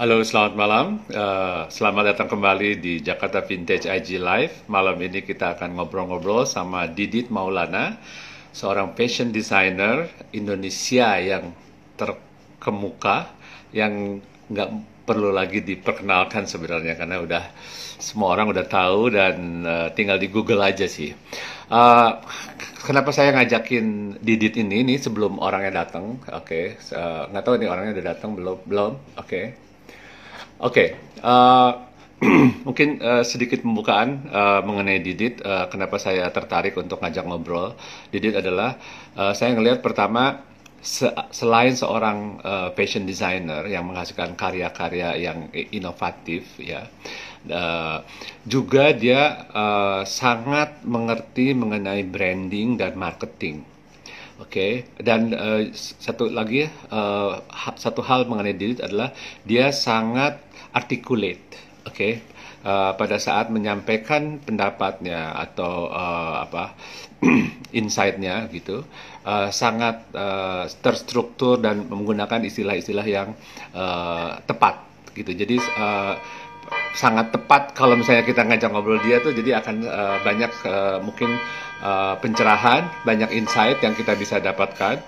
Halo, selamat malam. Selamat datang kembali di Jakarta Vintage IG Live. Malam ini kita akan ngobrol-ngobrol sama Didit Maulana, seorang fashion designer Indonesia yang terkemuka, yang nggak perlu lagi diperkenalkan sebenarnya karena udah semua orang udah tahu dan tinggal di Google aja sih. Eh, Kenapa saya ngajakin Didit ini sebelum orangnya datang? Oke, nggak tahu nih orangnya udah datang belum? Belum. Oke. Oke, mungkin sedikit pembukaan mengenai Didit. Kenapa saya tertarik untuk ngajak ngobrol. Didit adalah saya ngelihat pertama selain seorang fashion designer yang menghasilkan karya-karya yang inovatif, ya, juga dia sangat mengerti mengenai branding dan marketing. Oke, dan satu lagi, satu hal mengenai Didit adalah dia sangat articulate, oke. Pada saat menyampaikan pendapatnya atau insight-nya gitu, sangat terstruktur dan menggunakan istilah-istilah yang tepat gitu. Jadi sangat tepat kalau misalnya kita ngajak ngobrol dia tuh, jadi akan banyak mungkin pencerahan, banyak insight yang kita bisa dapatkan,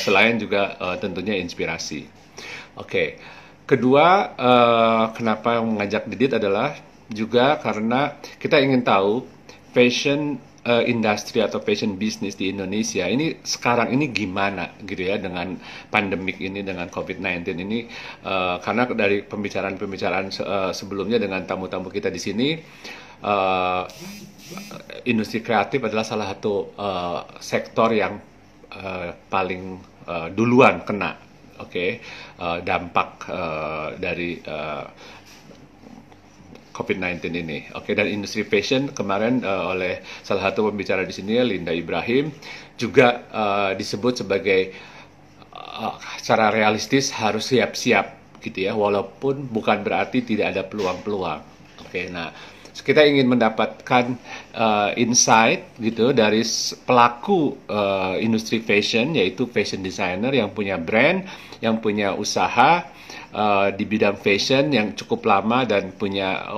selain juga tentunya inspirasi. Oke, kedua, kenapa mengajak Didit adalah juga karena kita ingin tahu fashion industri atau fashion business di Indonesia ini sekarang ini gimana gitu ya, dengan pandemik ini, dengan COVID-19 ini. Karena dari pembicaraan-pembicaraan sebelumnya dengan tamu-tamu kita di sini, uh, industri kreatif adalah salah satu sektor yang paling duluan kena, oke, dampak dari COVID-19 ini. Oke, dan industri fashion kemarin oleh salah satu pembicara di sini, Linda Ibrahim, juga disebut sebagai secara realistis harus siap-siap gitu ya, walaupun bukan berarti tidak ada peluang-peluang. Oke, nah kita ingin mendapatkan insight gitu dari pelaku industri fashion, yaitu fashion designer yang punya brand, yang punya usaha di bidang fashion yang cukup lama dan punya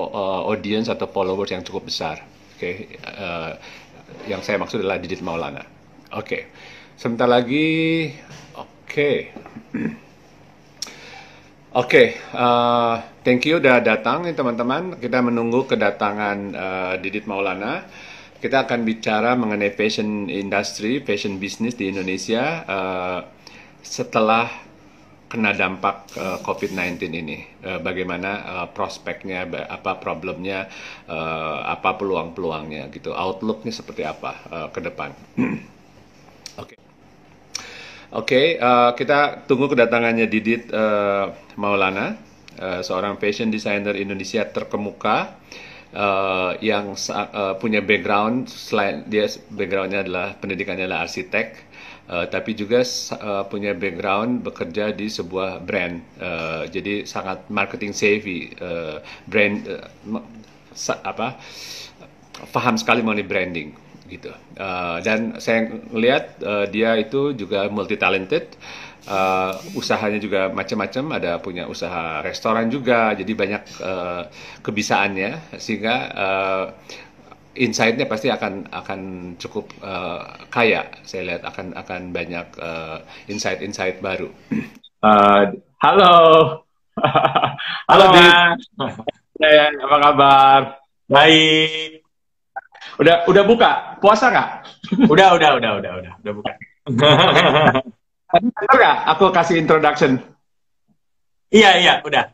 audience atau followers yang cukup besar. Oke, yang saya maksud adalah Didit Maulana. Oke, sebentar lagi. Oke. Oke, thank you udah datang nih teman-teman. Kita menunggu kedatangan Didit Maulana. Kita akan bicara mengenai fashion industry, fashion business di Indonesia setelah kena dampak COVID-19 ini. Bagaimana prospeknya, apa problemnya, apa peluang-peluangnya gitu. Outlooknya seperti apa ke depan. Oke. Oke, kita tunggu kedatangannya Didit Maulana, seorang fashion designer Indonesia terkemuka, yang punya background, selain dia backgroundnya adalah pendidikannya adalah arsitek, tapi juga punya background bekerja di sebuah brand, jadi sangat marketing savvy, brand, apa, paham sekali mengenai branding gitu. Dan saya lihat dia itu juga multi talented, usahanya juga macam-macam, ada punya usaha restoran juga, jadi banyak kebisaannya, sehingga insight-nya pasti akan cukup kaya. Saya lihat akan banyak insight-insight baru. Halo. Halo Halo Dit, Mas, apa kabar? baik. Udah buka puasa nggak? Udah bukan. Oke, tadi dengar nggak aku kasih introduction? Iya, udah.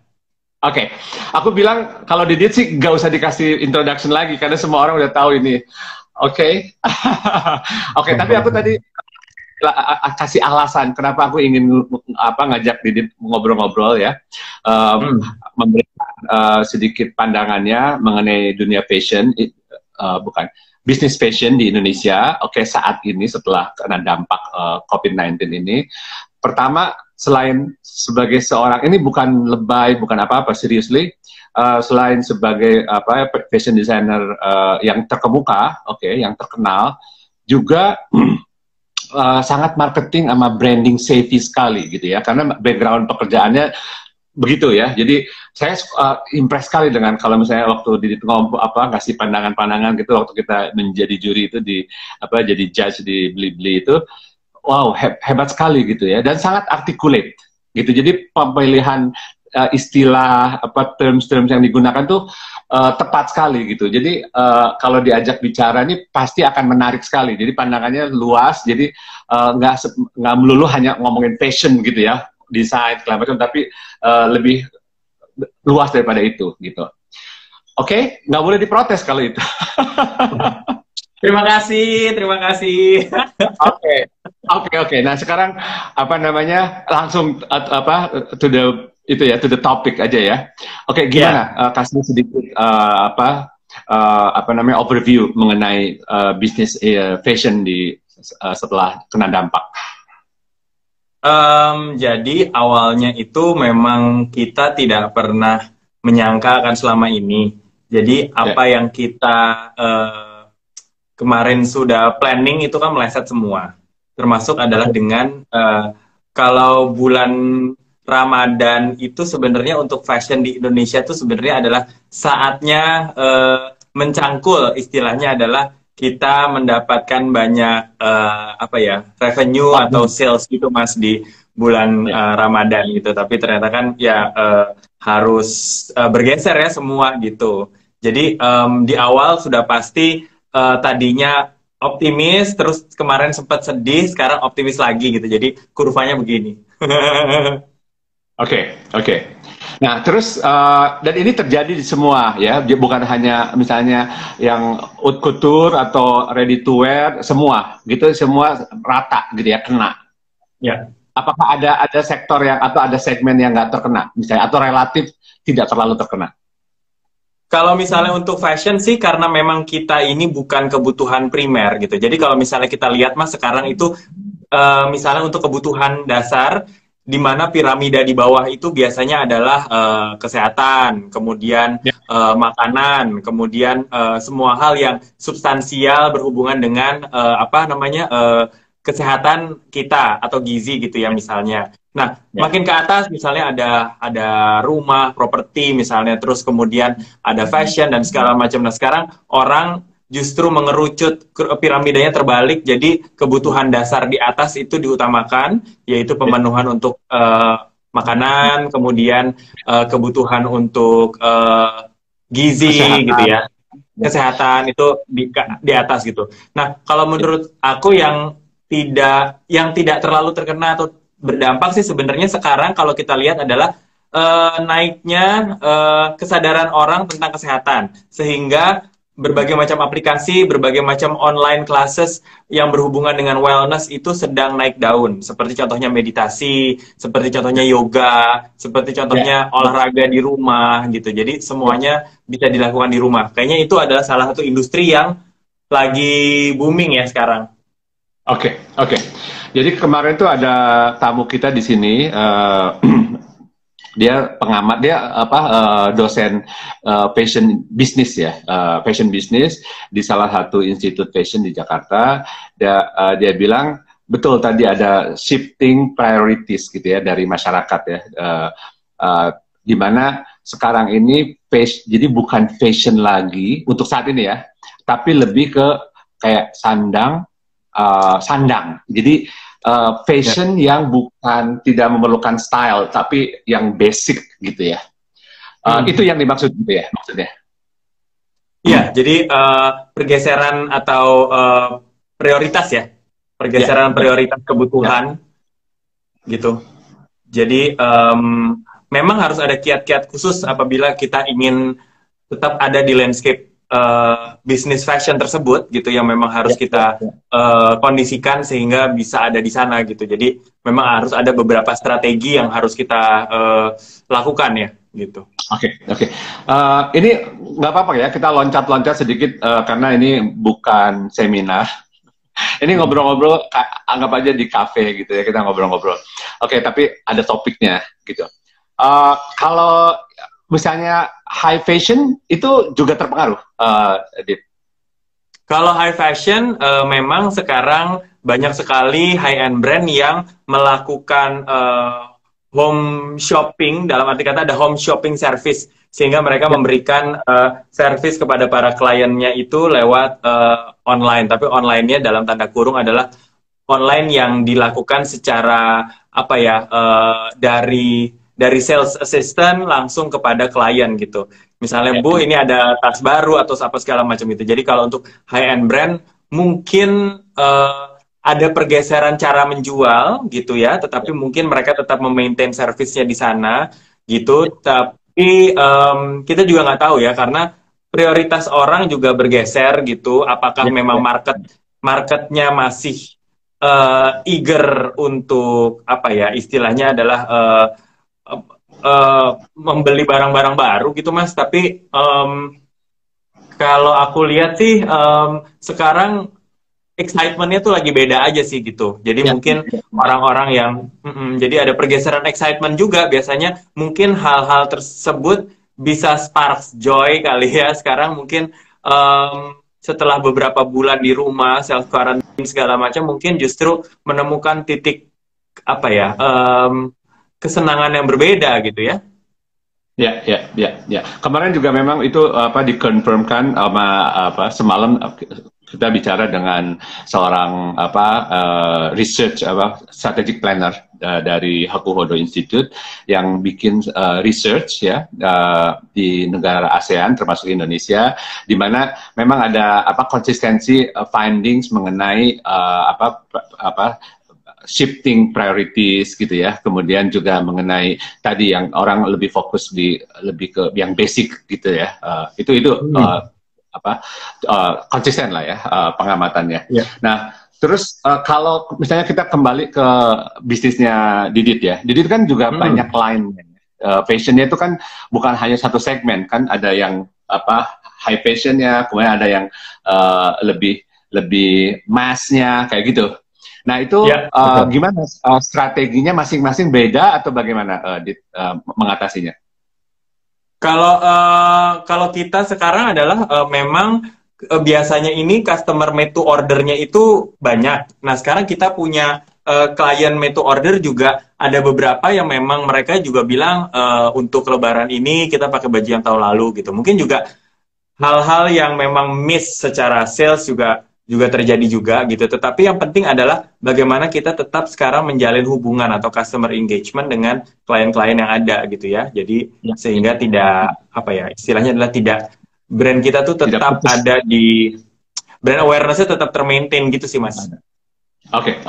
Oke, aku bilang kalau Didit sih nggak usah dikasih introduction lagi karena semua orang udah tahu ini. Oke, oke. Tapi aku tadi kasih alasan kenapa aku ingin ngajak Didit ngobrol-ngobrol ya, um, Hmm. memberikan sedikit pandangannya mengenai dunia fashion, bukan bisnis fashion di Indonesia. Oke, saat ini setelah kena dampak COVID-19 ini, pertama, selain sebagai seorang, ini bukan lebay, bukan apa-apa, seriously, selain sebagai fashion designer yang terkemuka, oke, yang terkenal, juga sangat marketing sama branding savvy sekali gitu ya, karena background pekerjaannya begitu ya. Jadi saya impress sekali dengan kalau misalnya waktu di ngasih pandangan-pandangan gitu waktu kita menjadi juri itu di jadi judge di Blibli itu, wow hebat sekali gitu ya, dan sangat articulate gitu. Jadi pemilihan istilah terms-terms yang digunakan tuh tepat sekali gitu. Jadi kalau diajak bicara ini pasti akan menarik sekali. Jadi pandangannya luas. Jadi nggak melulu hanya ngomongin fashion gitu ya, desain segala macam, tapi lebih luas daripada itu gitu. Oke, nggak boleh diprotes kalau itu. Terima kasih, terima kasih. Oke. Nah sekarang langsung to the topic aja ya. Oke, gimana? Kasih sedikit overview mengenai bisnis fashion di setelah kena dampak. Jadi awalnya itu memang kita tidak pernah menyangka akan selama ini. Jadi apa yang kita kemarin sudah planning itu kan meleset semua. Termasuk adalah dengan kalau bulan Ramadan itu sebenarnya untuk fashion di Indonesia itu sebenarnya adalah saatnya mencangkul, istilahnya adalah kita mendapatkan banyak revenue atau sales gitu Mas di bulan Ramadan gitu. Tapi ternyata kan ya harus bergeser ya semua gitu. Jadi di awal sudah pasti tadinya optimis, terus kemarin sempat sedih, sekarang optimis lagi gitu. Jadi kurvanya begini. Oke. Nah, terus dan ini terjadi di semua ya, bukan hanya misalnya yang haute couture atau ready to wear, semua gitu, semua rata gitu ya, kena. Ya. Apakah ada sektor yang atau ada segmen yang nggak terkena, misalnya, atau relatif tidak terlalu terkena? Kalau misalnya untuk fashion sih, karena memang kita ini bukan kebutuhan primer gitu. Jadi kalau misalnya kita lihat Mas sekarang itu, misalnya untuk kebutuhan dasar, di mana piramida di bawah itu biasanya adalah kesehatan, kemudian makanan, kemudian semua hal yang substansial berhubungan dengan kesehatan kita atau gizi gitu ya misalnya. Nah, makin ke atas misalnya ada rumah, properti misalnya, terus kemudian ada fashion dan segala macam. Nah, sekarang orang justru mengerucut piramidanya terbalik, jadi kebutuhan dasar di atas itu diutamakan, yaitu pemenuhan untuk makanan, kemudian kebutuhan untuk gizi Kesehatan. gitu ya, kesehatan itu di atas gitu. Nah, kalau menurut aku yang tidak terlalu terkena atau berdampak sih sebenarnya sekarang kalau kita lihat adalah naiknya kesadaran orang tentang kesehatan, sehingga berbagai macam aplikasi, berbagai macam online classes yang berhubungan dengan wellness itu sedang naik daun. Seperti contohnya meditasi, seperti contohnya yoga, seperti contohnya olahraga di rumah gitu. Jadi semuanya bisa dilakukan di rumah. Kayaknya itu adalah salah satu industri yang lagi booming ya sekarang. Oke. Jadi kemarin tuh ada tamu kita di sini. Dia pengamat, dia dosen fashion business ya, fashion business di salah satu institut fashion di Jakarta. Dia bilang betul tadi ada shifting priorities gitu ya dari masyarakat ya, di mana sekarang ini jadi bukan fashion lagi untuk saat ini ya, tapi lebih ke kayak sandang. Jadi fashion yang bukan tidak memerlukan style tapi yang basic gitu ya. Itu yang dimaksud gitu ya maksudnya. Iya, jadi pergeseran atau prioritas ya, pergeseran prioritas kebutuhan gitu. Jadi memang harus ada kiat-kiat khusus apabila kita ingin tetap ada di landscape bisnis fashion tersebut gitu, yang memang harus kita kondisikan sehingga bisa ada di sana gitu. Jadi memang harus ada beberapa strategi yang harus kita lakukan ya gitu. Oke. Ini nggak apa-apa ya, kita loncat-loncat sedikit karena ini bukan seminar. Ini ngobrol-ngobrol, anggap aja di kafe gitu ya, kita ngobrol-ngobrol. Oke, tapi ada topiknya gitu. Kalau misalnya high fashion itu juga terpengaruh, Dit? Kalau high fashion, memang sekarang banyak sekali high-end brand yang melakukan home shopping, dalam arti kata ada home shopping service, sehingga mereka memberikan service kepada para kliennya itu lewat online, tapi online-nya dalam tanda kurung adalah online yang dilakukan secara apa ya, dari sales assistant langsung kepada klien gitu. Misalnya, Bu, ini ada tas baru atau apa segala macam itu. Jadi kalau untuk high end brand mungkin ada pergeseran cara menjual gitu ya, tetapi mungkin mereka tetap memaintain service-nya di sana gitu. Tapi kita juga nggak tahu ya, karena prioritas orang juga bergeser gitu. Apakah memang marketnya masih eager untuk apa ya, istilahnya adalah membeli barang-barang baru gitu, Mas. Tapi kalau aku lihat sih sekarang excitement-nya tuh lagi beda aja sih gitu. Jadi mungkin orang-orang yang jadi ada pergeseran excitement juga. Biasanya mungkin hal-hal tersebut bisa sparks joy kali ya. Sekarang mungkin setelah beberapa bulan di rumah, self quarantine segala macam, mungkin justru menemukan titik apa ya, kesenangan yang berbeda gitu ya. Ya. Kemarin juga memang itu dikonfirmkan sama semalam kita bicara dengan seorang research strategic planner dari Hakuhodo Institute yang bikin research ya di negara ASEAN termasuk Indonesia, di mana memang ada konsistensi findings mengenai shifting priorities gitu ya, kemudian juga mengenai tadi yang orang lebih fokus lebih ke yang basic gitu ya, itu konsisten lah ya pengamatannya. Nah terus kalau misalnya kita kembali ke bisnisnya Didit ya, Didit kan juga banyak klien, fashionnya itu kan bukan hanya satu segmen kan, ada yang high fashionnya, kemudian ada yang lebih massnya kayak gitu. Nah itu gimana strateginya masing-masing beda atau bagaimana mengatasinya? Kalau kita sekarang adalah memang biasanya ini customer made to ordernya itu banyak. Nah sekarang kita punya klien made to order juga ada beberapa yang memang mereka juga bilang untuk Lebaran ini kita pakai baju yang tahun lalu gitu. Mungkin juga hal-hal yang memang miss secara sales juga terjadi juga gitu. Tetapi yang penting adalah bagaimana kita tetap sekarang menjalin hubungan atau customer engagement dengan klien-klien yang ada gitu ya. Jadi sehingga tidak istilahnya adalah tidak, brand kita tuh tetap ada di brand awareness-nya tetap termaintain gitu sih, Mas. Oke.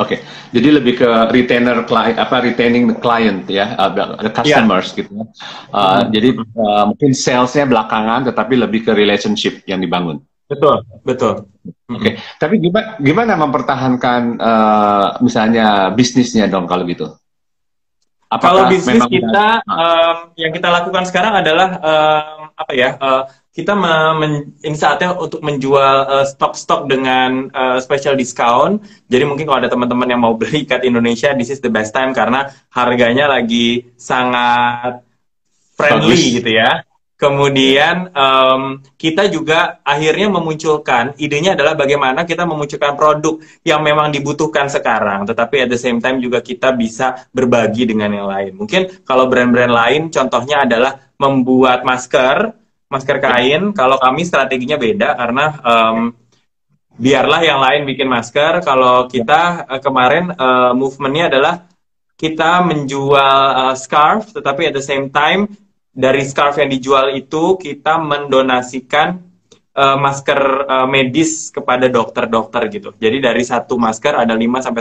Jadi lebih ke retaining the client ya, the customers gitu. Jadi mungkin sales-nya belakangan, tetapi lebih ke relationship yang dibangun. Betul. Oke. Tapi gimana mempertahankan misalnya bisnisnya dong kalau gitu? Kalau bisnis kita yang kita lakukan sekarang adalah kita ini saatnya untuk menjual stok-stok dengan special discount. Jadi mungkin kalau ada teman-teman yang mau beli ikat Indonesia, this is the best time karena harganya lagi sangat friendly gitu ya. Kemudian kita juga akhirnya memunculkan, idenya adalah bagaimana kita memunculkan produk yang memang dibutuhkan sekarang, tetapi at the same time juga kita bisa berbagi dengan yang lain. Mungkin kalau brand-brand lain, contohnya adalah membuat masker kain. Kalau kami strateginya beda karena biarlah yang lain bikin masker. Kalau kita kemarin movementnya adalah kita menjual scarf, tetapi at the same time dari scarf yang dijual itu kita mendonasikan masker medis kepada dokter-dokter gitu. Jadi dari satu masker ada 5-10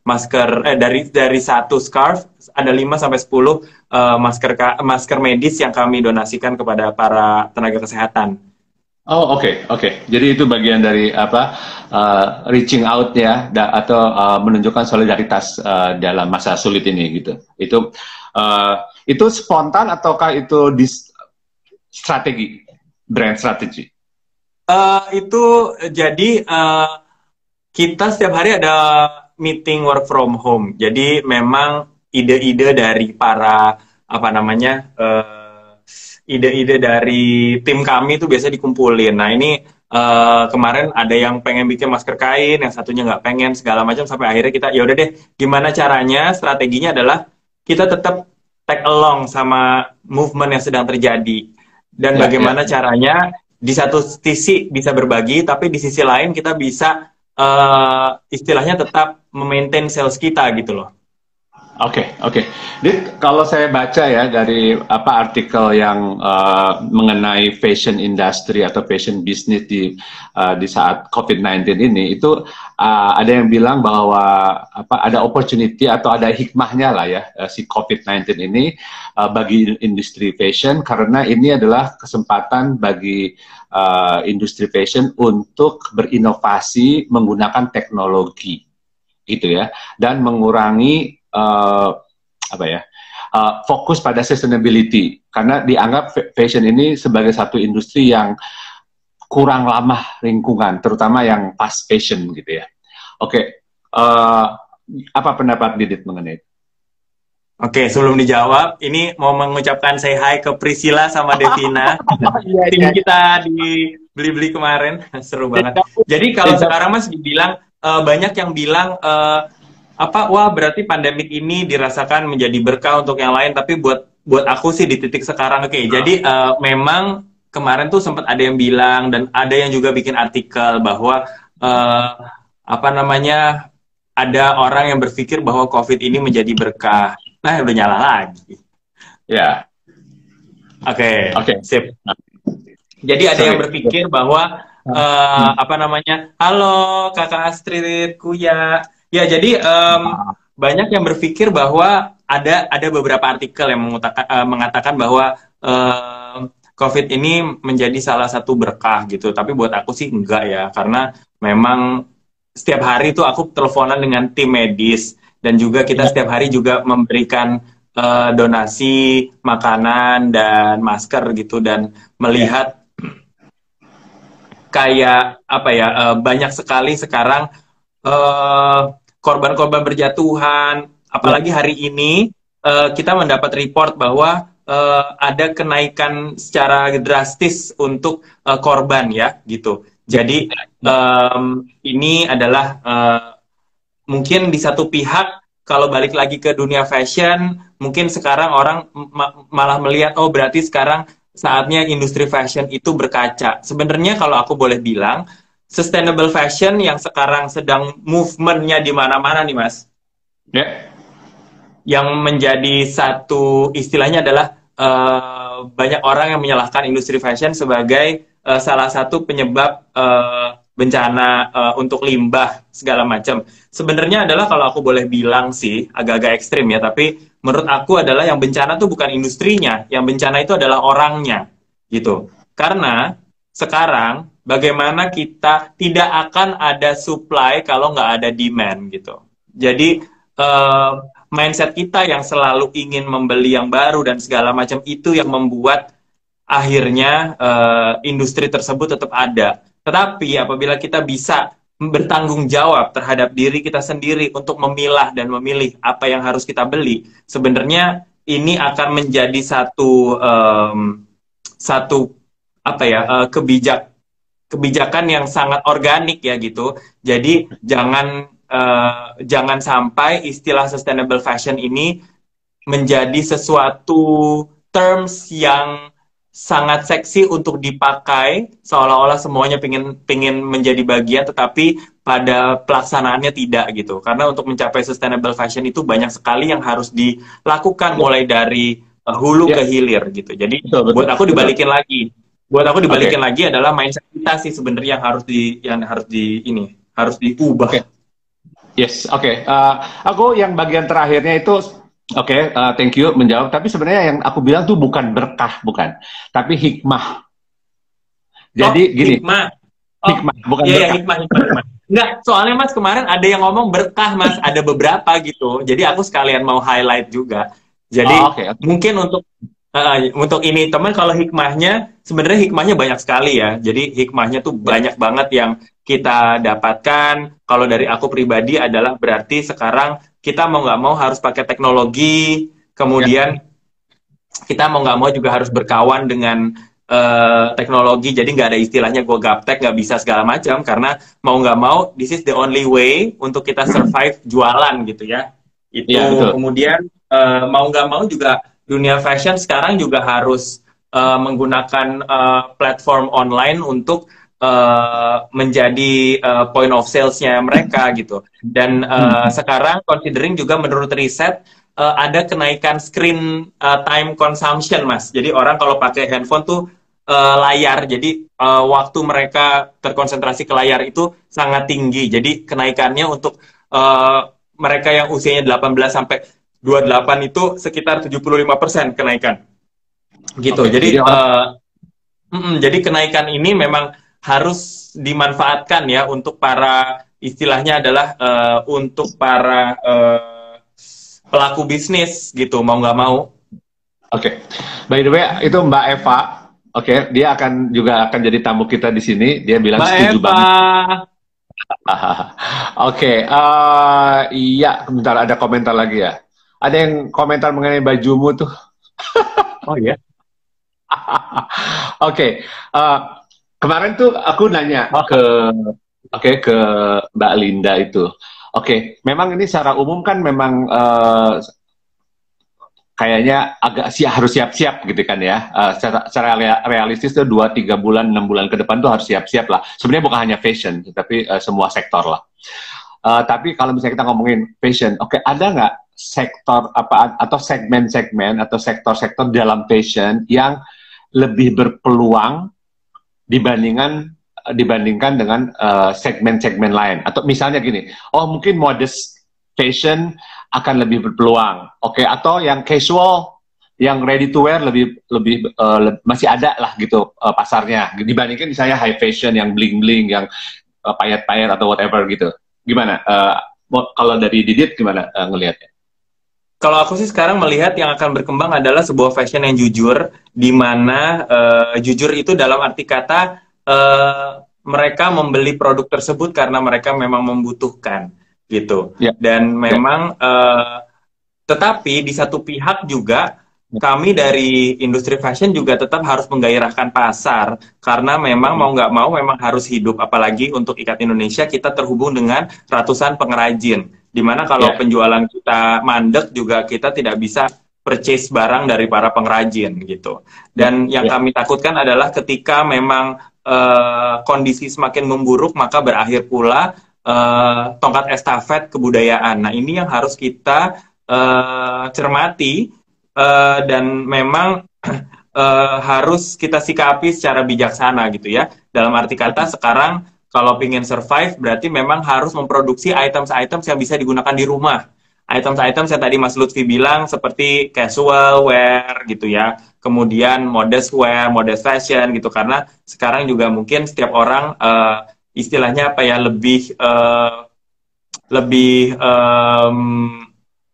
masker, dari satu scarf ada 5-10 masker medis yang kami donasikan kepada para tenaga kesehatan. Oh oke. Jadi itu bagian dari reaching out ya, atau menunjukkan solidaritas dalam masa sulit ini gitu. Itu spontan ataukah itu strategi, brand strategi? Itu jadi kita setiap hari ada meeting work from home. Jadi memang ide-ide dari para ide-ide dari tim kami itu biasa dikumpulin. Nah ini kemarin ada yang pengen bikin masker kain, yang satunya nggak pengen segala macam, sampai akhirnya kita ya udah deh, gimana caranya, strateginya adalah kita tetap tag along sama movement yang sedang terjadi. Dan Ya, bagaimana ya. caranya di satu sisi bisa berbagi, tapi di sisi lain kita bisa istilahnya tetap memaintain sales kita gitu loh. Oke, oke. Jadi kalau saya baca ya dari apa artikel yang mengenai fashion industry atau fashion business di saat COVID-19 ini, itu ada yang bilang bahwa apa ada opportunity atau ada hikmahnya lah ya si COVID-19 ini bagi industri fashion, karena ini adalah kesempatan bagi industri fashion untuk berinovasi menggunakan teknologi gitu ya, dan mengurangi apa ya fokus pada sustainability, karena dianggap fashion ini sebagai satu industri yang kurang ramah lingkungan, terutama yang fast fashion gitu ya. Oke, apa pendapat Didit mengenai itu? Oke, sebelum dijawab, ini mau mengucapkan say hi ke Priscilla sama Devina. Iya, Tim iya. kita di Beli-Beli kemarin, seru banget. Jadi kalau sekarang Mas dibilang, banyak yang bilang, wah berarti pandemik ini dirasakan menjadi berkah untuk yang lain, tapi buat aku sih di titik sekarang, oke. Jadi memang kemarin tuh sempat ada yang bilang, dan ada yang juga bikin artikel bahwa, apa namanya, ada orang yang berpikir bahwa COVID ini menjadi berkah. Nah, udah nyala lagi. Ya, Oke, oke. sip. Jadi ada yang Sorry. berpikir bahwa apa namanya, halo Kakak Astrid Kuya. Ya, jadi banyak yang berpikir bahwa ada beberapa artikel yang mengatakan bahwa COVID ini menjadi salah satu berkah gitu. Tapi buat aku sih enggak ya, karena memang setiap hari tuh aku teleponan dengan tim medis, dan juga kita setiap hari juga memberikan donasi makanan dan masker gitu, dan melihat kayak apa ya, banyak sekali sekarang korban-korban berjatuhan, apalagi hari ini kita mendapat report bahwa ada kenaikan secara drastis untuk korban ya gitu. Jadi ini adalah mungkin di satu pihak, kalau balik lagi ke dunia fashion, mungkin sekarang orang malah melihat, oh berarti sekarang saatnya industri fashion itu berkaca. Sebenarnya kalau aku boleh bilang, sustainable fashion yang sekarang sedang movementnya di mana-mana nih Mas, Ya, yang menjadi satu istilahnya adalah banyak orang yang menyalahkan industri fashion sebagai salah satu penyebab bencana untuk limbah segala macam. Sebenarnya adalah, kalau aku boleh bilang sih agak-agak ekstrim ya, tapi menurut aku adalah yang bencana tuh bukan industrinya, yang bencana itu adalah orangnya gitu. Karena sekarang bagaimana kita tidak akan ada supply kalau nggak ada demand gitu. Jadi mindset kita yang selalu ingin membeli yang baru dan segala macam itu yang membuat akhirnya industri tersebut tetap ada. Tetapi apabila kita bisa bertanggung jawab terhadap diri kita sendiri untuk memilah dan memilih apa yang harus kita beli, sebenarnya ini akan menjadi satu apa ya, kebijakan yang sangat organik ya gitu. Jadi jangan sampai istilah sustainable fashion ini menjadi sesuatu terms yang sangat seksi untuk dipakai, seolah-olah semuanya pingin menjadi bagian, tetapi pada pelaksanaannya tidak gitu. Karena untuk mencapai sustainable fashion itu banyak sekali yang harus dilakukan, mulai dari hulu ke hilir gitu. Jadi betul, buat aku betul. dibalikin lagi. Buat aku dibalikin Oke. lagi adalah mindset kita sih sebenarnya harus diubah. Oke. Yes, oke. Aku yang bagian terakhirnya itu, oke, thank you menjawab. Tapi sebenarnya yang aku bilang tuh bukan berkah, bukan, tapi hikmah. Jadi gini, Hikmah. hikmah, bukan Iya, berkah. hikmah. Enggak, soalnya Mas kemarin ada yang ngomong berkah Mas, ada beberapa gitu. Jadi aku sekalian mau highlight juga. Jadi Oke, oke. mungkin untuk ini teman, kalau hikmahnya, sebenarnya hikmahnya banyak sekali ya. Jadi hikmahnya tuh banyak banget yang kita dapatkan. Kalau dari aku pribadi adalah berarti sekarang kita mau nggak mau harus pakai teknologi, kemudian kita mau nggak mau juga harus berkawan dengan teknologi. Jadi nggak ada istilahnya gue gaptek, nggak bisa segala macam, karena mau nggak mau this is the only way untuk kita survive jualan gitu ya. Itu Iya, betul. kemudian mau nggak mau juga dunia fashion sekarang juga harus menggunakan platform online untuk menjadi point of sales-nya mereka gitu. Dan sekarang considering juga menurut riset ada kenaikan screen time consumption, Mas. Jadi orang kalau pakai handphone tuh layar, jadi waktu mereka terkonsentrasi ke layar itu sangat tinggi. Jadi kenaikannya untuk mereka yang usianya 18 sampai 28 itu sekitar 75% kenaikan. Gitu. Oke, Jadi jadi orang jadi kenaikan ini memang harus dimanfaatkan ya untuk para istilahnya adalah untuk para pelaku bisnis gitu, mau nggak mau. oke. By the way, itu Mbak Eva. Oke, dia juga akan jadi tamu kita di sini. Dia bilang Mbak setuju Eva. banget. Oke, iya, bentar ada komentar lagi ya. Ada yang komentar mengenai bajumu tuh. Oh ya. Oke, kemarin tuh aku nanya ke Mbak Linda itu. Oke, memang ini secara umum kan memang kayaknya agak harus siap-siap gitu kan ya. Secara realistis tuh 2-3 bulan, 6 bulan ke depan tuh harus siap-siap lah. Sebenarnya bukan hanya fashion, tapi semua sektor lah. Tapi kalau misalnya kita ngomongin fashion, oke, ada nggak sektor apa atau segmen-segmen atau sektor-sektor dalam fashion yang lebih berpeluang dibandingkan dengan segmen-segmen lain? Atau misalnya gini, oh mungkin modest fashion akan lebih berpeluang, oke, atau yang casual, yang ready to wear masih ada lah gitu pasarnya dibandingkan misalnya high fashion yang bling-bling, yang payet-payet atau whatever gitu. Gimana? Kalau dari Didit gimana ngelihatnya? Kalau aku sih sekarang melihat yang akan berkembang adalah sebuah fashion yang jujur, di mana jujur itu dalam arti kata mereka membeli produk tersebut karena mereka memang membutuhkan gitu. Ya. Dan memang tetapi di satu pihak juga kami dari industri fashion juga tetap harus menggairahkan pasar karena memang mau nggak mau memang harus hidup, apalagi untuk Ikat Indonesia kita terhubung dengan ratusan pengrajin, dimana kalau penjualan kita mandek juga kita tidak bisa purchase barang dari para pengrajin gitu. Dan yang kami takutkan adalah ketika memang kondisi semakin memburuk maka berakhir pula tongkat estafet kebudayaan. Nah ini yang harus kita cermati dan memang harus kita sikapi secara bijaksana gitu ya. Dalam arti kata sekarang kalau ingin survive berarti memang harus memproduksi items-items yang bisa digunakan di rumah. Items-items yang tadi Mas Lutfi bilang seperti casual wear gitu ya. Kemudian modest wear, modest fashion gitu, karena sekarang juga mungkin setiap orang istilahnya apa ya lebih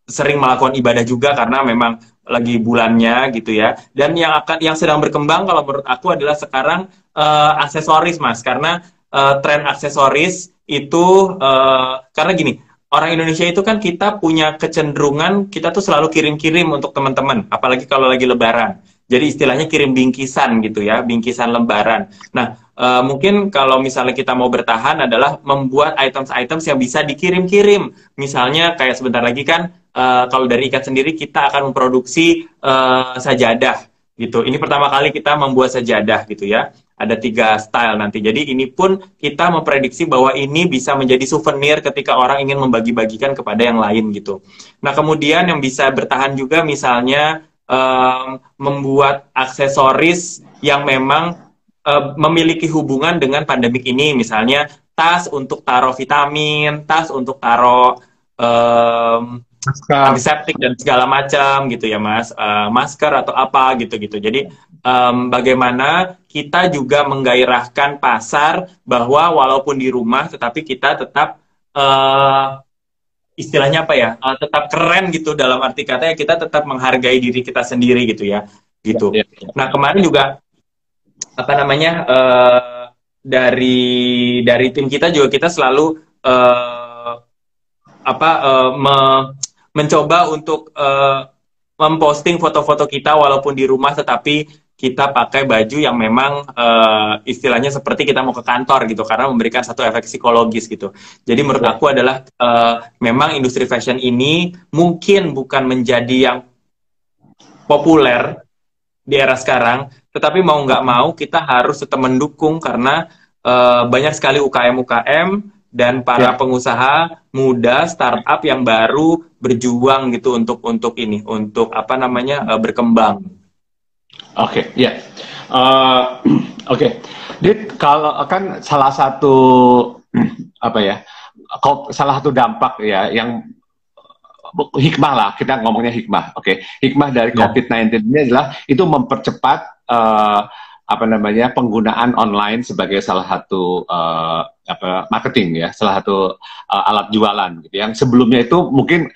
sering melakukan ibadah juga karena memang lagi bulannya gitu ya. Dan yang sedang berkembang kalau menurut aku adalah sekarang aksesoris, Mas, karena tren aksesoris itu karena gini, orang Indonesia itu kan kita punya kecenderungan kita tuh selalu kirim-kirim untuk teman-teman, apalagi kalau lagi lebaran. Jadi istilahnya kirim bingkisan gitu ya, bingkisan lembaran. Nah, mungkin kalau misalnya kita mau bertahan adalah membuat items-items yang bisa dikirim-kirim. Misalnya kayak sebentar lagi kan, kalau dari Ikat sendiri kita akan memproduksi sajadah gitu. Ini pertama kali kita membuat sajadah gitu ya. Ada 3 style nanti. Jadi ini pun kita memprediksi bahwa ini bisa menjadi souvenir ketika orang ingin membagi-bagikan kepada yang lain gitu. Nah kemudian yang bisa bertahan juga misalnya membuat aksesoris yang memang memiliki hubungan dengan pandemik ini, misalnya tas untuk taruh vitamin, tas untuk taruh antiseptik dan segala macam gitu ya Mas, masker atau apa gitu-gitu. Jadi bagaimana kita juga menggairahkan pasar bahwa walaupun di rumah tetapi kita tetap istilahnya apa ya, tetap keren gitu, dalam arti kata ya kita tetap menghargai diri kita sendiri gitu ya, gitu. Nah kemarin juga apa namanya dari tim kita juga kita selalu mencoba untuk memposting foto-foto kita walaupun di rumah tetapi kita pakai baju yang memang istilahnya seperti kita mau ke kantor gitu, karena memberikan satu efek psikologis gitu. Jadi menurut aku adalah memang industri fashion ini mungkin bukan menjadi yang populer di era sekarang, tetapi mau nggak mau kita harus tetap mendukung karena banyak sekali UKM-UKM dan para pengusaha muda startup yang baru berjuang gitu untuk ini, untuk apa namanya berkembang. Oke, ya. Oke. Dit, kalau kan salah satu apa ya? Salah satu dampak ya yang hikmah lah, kita ngomongnya hikmah. Oke. Hikmah dari COVID-19 ini adalah itu mempercepat apa namanya penggunaan online sebagai salah satu marketing ya, salah satu alat jualan gitu. Yang sebelumnya itu mungkin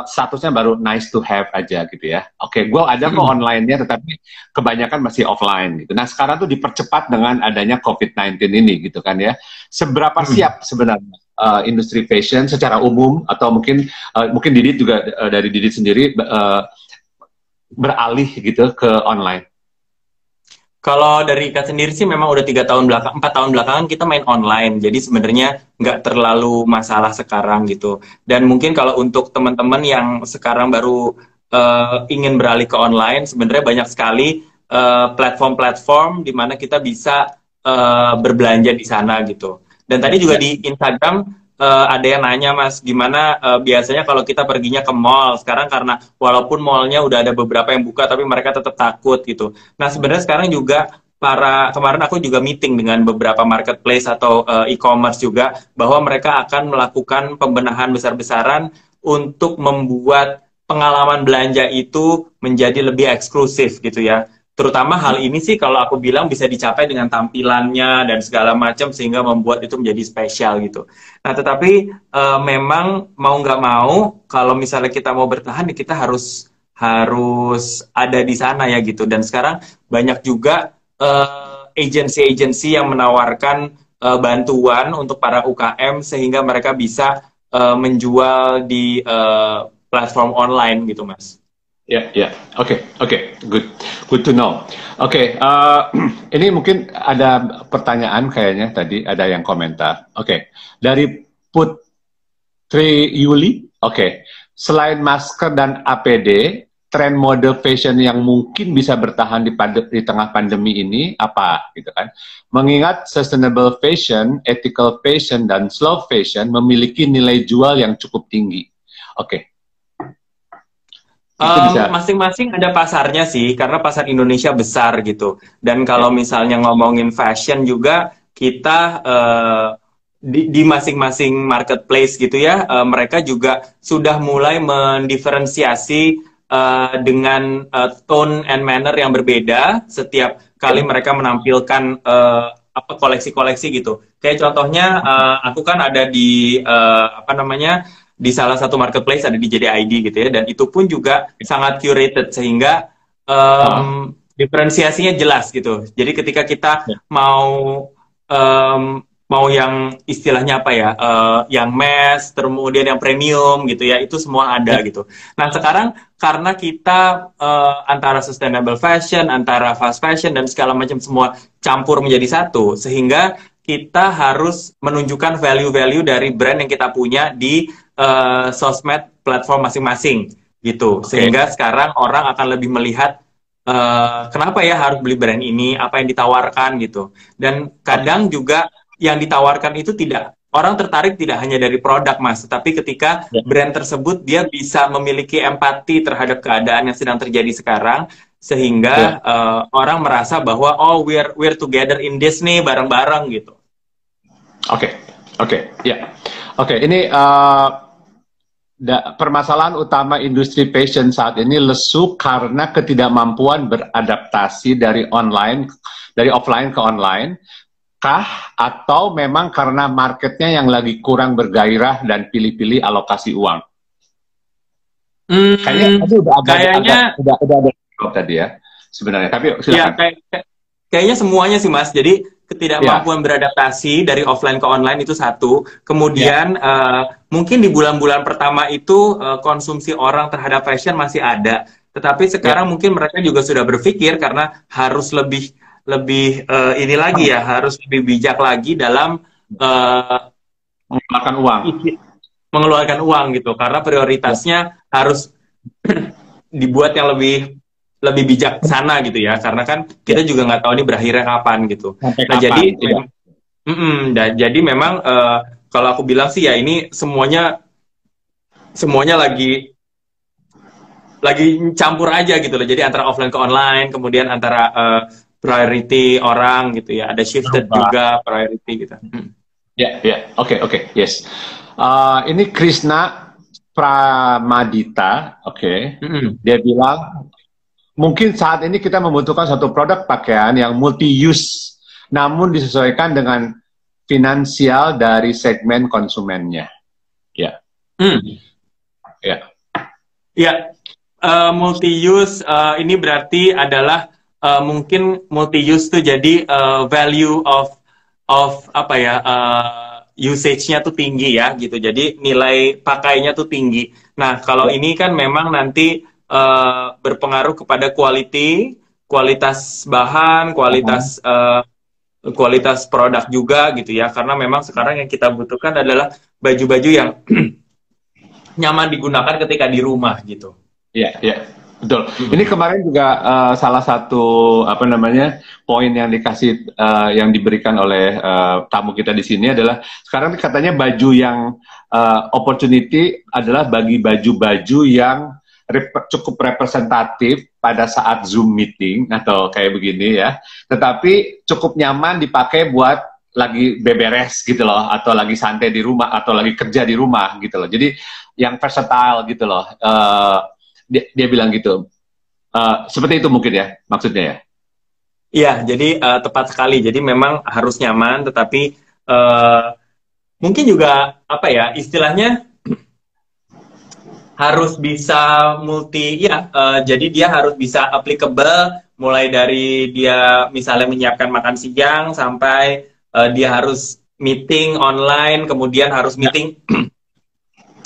statusnya baru nice to have aja gitu ya. Oke, gue ada kok online-nya, tetapi kebanyakan masih offline gitu. Nah sekarang tuh dipercepat dengan adanya COVID-19 ini gitu kan ya. Seberapa siap sebenarnya industri fashion secara umum, atau mungkin Didit juga dari Didit sendiri beralih gitu ke online? Kalau dari Ika sendiri sih memang udah 4 tahun belakangan kita main online, jadi sebenarnya nggak terlalu masalah sekarang gitu. Dan mungkin kalau untuk teman-teman yang sekarang baru ingin beralih ke online, sebenarnya banyak sekali platform-platform di mana kita bisa berbelanja di sana gitu. Dan tadi juga di Instagram ada yang nanya, Mas, gimana biasanya kalau kita perginya ke mall sekarang, karena walaupun mallnya udah ada beberapa yang buka tapi mereka tetap takut gitu. Nah sebenarnya sekarang juga kemarin aku juga meeting dengan beberapa marketplace atau e-commerce juga, bahwa mereka akan melakukan pembenahan besar-besaran untuk membuat pengalaman belanja itu menjadi lebih eksklusif gitu ya. Terutama hal ini sih kalau aku bilang bisa dicapai dengan tampilannya dan segala macam, sehingga membuat itu menjadi spesial gitu. Nah tetapi memang mau nggak mau kalau misalnya kita mau bertahan, kita harus ada di sana ya gitu. Dan sekarang banyak juga agensi-agensi yang menawarkan bantuan untuk para UKM sehingga mereka bisa menjual di platform online gitu, Mas. Ya. Oke, good to know. Oke, ini mungkin ada pertanyaan kayaknya tadi ada yang komentar. Oke, dari Putri Yuli. Oke, selain masker dan APD, tren mode fashion yang mungkin bisa bertahan di tengah pandemi ini apa, gitu kan? Mengingat sustainable fashion, ethical fashion, dan slow fashion memiliki nilai jual yang cukup tinggi. Oke. Masing-masing ada pasarnya sih, karena pasar Indonesia besar gitu. Dan kalau misalnya ngomongin fashion juga, kita di masing-masing marketplace gitu ya, mereka juga sudah mulai mendiferensiasi dengan tone and manner yang berbeda setiap kali mereka menampilkan koleksi-koleksi gitu. Kayak contohnya, aku kan ada di di salah satu marketplace, ada di JDID gitu ya, dan itu pun juga sangat curated sehingga diferensiasinya jelas gitu. Jadi ketika kita mau yang istilahnya apa ya, yang mass, kemudian yang premium gitu ya, itu semua ada gitu. Nah sekarang karena kita antara sustainable fashion, antara fast fashion dan segala macam semua campur menjadi satu, sehingga kita harus menunjukkan value-value dari brand yang kita punya di sosmed platform masing-masing gitu. Sehingga sekarang orang akan lebih melihat kenapa ya harus beli brand ini, apa yang ditawarkan gitu. Dan kadang juga yang ditawarkan itu orang tertarik tidak hanya dari produk, Mas, tapi ketika brand tersebut dia bisa memiliki empati terhadap keadaan yang sedang terjadi sekarang, sehingga orang merasa bahwa oh we're together in this nih, bareng-bareng gitu. Oke, ini permasalahan utama industri fashion saat ini lesu karena ketidakmampuan beradaptasi dari offline ke online, kah? Atau memang karena marketnya yang lagi kurang bergairah dan pilih-pilih alokasi uang? Kayaknya udah ada tadi ya sebenarnya. Tapi silakan. Ya, kayaknya semuanya sih, Mas. Jadi ketidakmampuan beradaptasi dari offline ke online itu satu. Kemudian mungkin di bulan-bulan pertama itu konsumsi orang terhadap fashion masih ada. Tetapi sekarang mungkin mereka juga sudah berpikir karena harus lebih lebih ini lagi ya, harus lebih bijak lagi dalam mengeluarkan uang. mengeluarkan uang gitu, karena prioritasnya harus dibuat yang lebih lebih bijaksana gitu ya, karena kan kita juga nggak tahu ini berakhirnya kapan gitu. Sampai Nah kapan? jadi Tidak. dan jadi memang kalau aku bilang sih ya ini semuanya semuanya lagi campur aja gitu loh. Jadi antara offline ke online, kemudian antara priority orang gitu ya. Ada shifted Berubah. juga priority gitu. Ya, ya, oke, yes. Ini Krishna Pramadita, oke. Dia bilang, mungkin saat ini kita membutuhkan satu produk pakaian yang multi-use, namun disesuaikan dengan finansial dari segmen konsumennya. Ya. Ya. Ya, multi-use ini berarti adalah mungkin multi-use tuh jadi value of apa ya, usage-nya tuh tinggi ya gitu. Jadi nilai pakainya tuh tinggi. Nah, kalau ini kan memang nanti berpengaruh kepada kualitas bahan, kualitas produk juga gitu ya. Karena memang sekarang yang kita butuhkan adalah baju-baju yang nyaman digunakan ketika di rumah gitu. Iya, iya, betul. Ini kemarin juga salah satu apa namanya poin yang dikasih yang diberikan oleh tamu kita di sini adalah sekarang katanya baju yang opportunity adalah bagi baju-baju yang cukup representatif pada saat Zoom meeting atau kayak begini ya, tetapi cukup nyaman dipakai buat lagi beberes gitu loh, atau lagi santai di rumah, atau lagi kerja di rumah gitu loh. Jadi yang versatile gitu loh. Dia bilang gitu. Seperti itu mungkin ya maksudnya ya. Iya, jadi tepat sekali. Jadi memang harus nyaman, tetapi mungkin juga apa ya istilahnya harus bisa multi ya. Jadi dia harus bisa applicable mulai dari dia misalnya menyiapkan makan siang sampai dia harus meeting online, kemudian harus meeting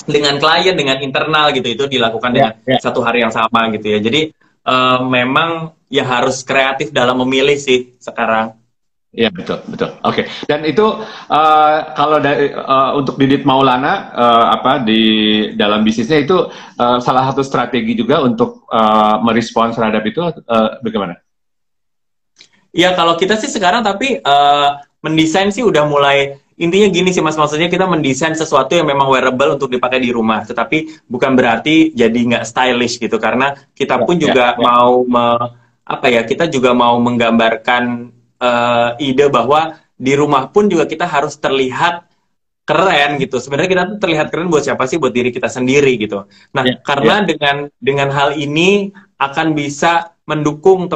dengan klien, dengan internal gitu, itu dilakukan dengan satu hari yang sama gitu ya. Jadi memang ya harus kreatif dalam memilih sih sekarang. Iya, betul, betul. Oke. Dan itu kalau dari untuk Didit Maulana apa di dalam bisnisnya itu salah satu strategi juga untuk merespons terhadap itu bagaimana? Ya kalau kita sih sekarang tapi mendesain sih udah mulai, intinya gini sih Mas, maksudnya kita mendesain sesuatu yang memang wearable untuk dipakai di rumah, tetapi bukan berarti jadi nggak stylish gitu, karena kita pun juga mau apa ya, kita juga mau menggambarkan ide bahwa di rumah pun juga kita harus terlihat keren gitu. Sebenarnya kita tuh terlihat keren buat siapa sih? Buat diri kita sendiri gitu. Nah, karena dengan hal ini akan bisa mendukung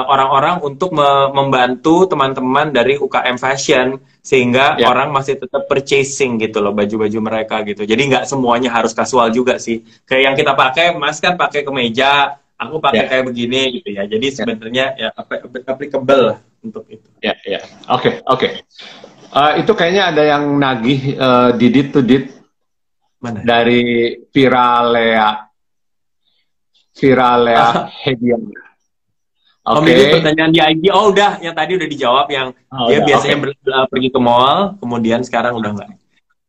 orang-orang untuk membantu teman-teman dari UKM fashion sehingga orang masih tetap purchasing gitu loh baju-baju mereka gitu. Jadi nggak semuanya harus kasual juga sih. Kayak yang kita pakai, Mas kan pakai kemeja, aku pakai kayak begini gitu ya. Jadi sebenarnya ya applicable lah untuk itu. Ya, ya. Oke, oke. Itu kayaknya ada yang nagih Didit tuh, Dit. Mana? Dari Viralea Hedian. Om ini pertanyaan di IG, oh udah, yang tadi udah dijawab, yang dia biasanya pergi ke mall, kemudian sekarang udah enggak.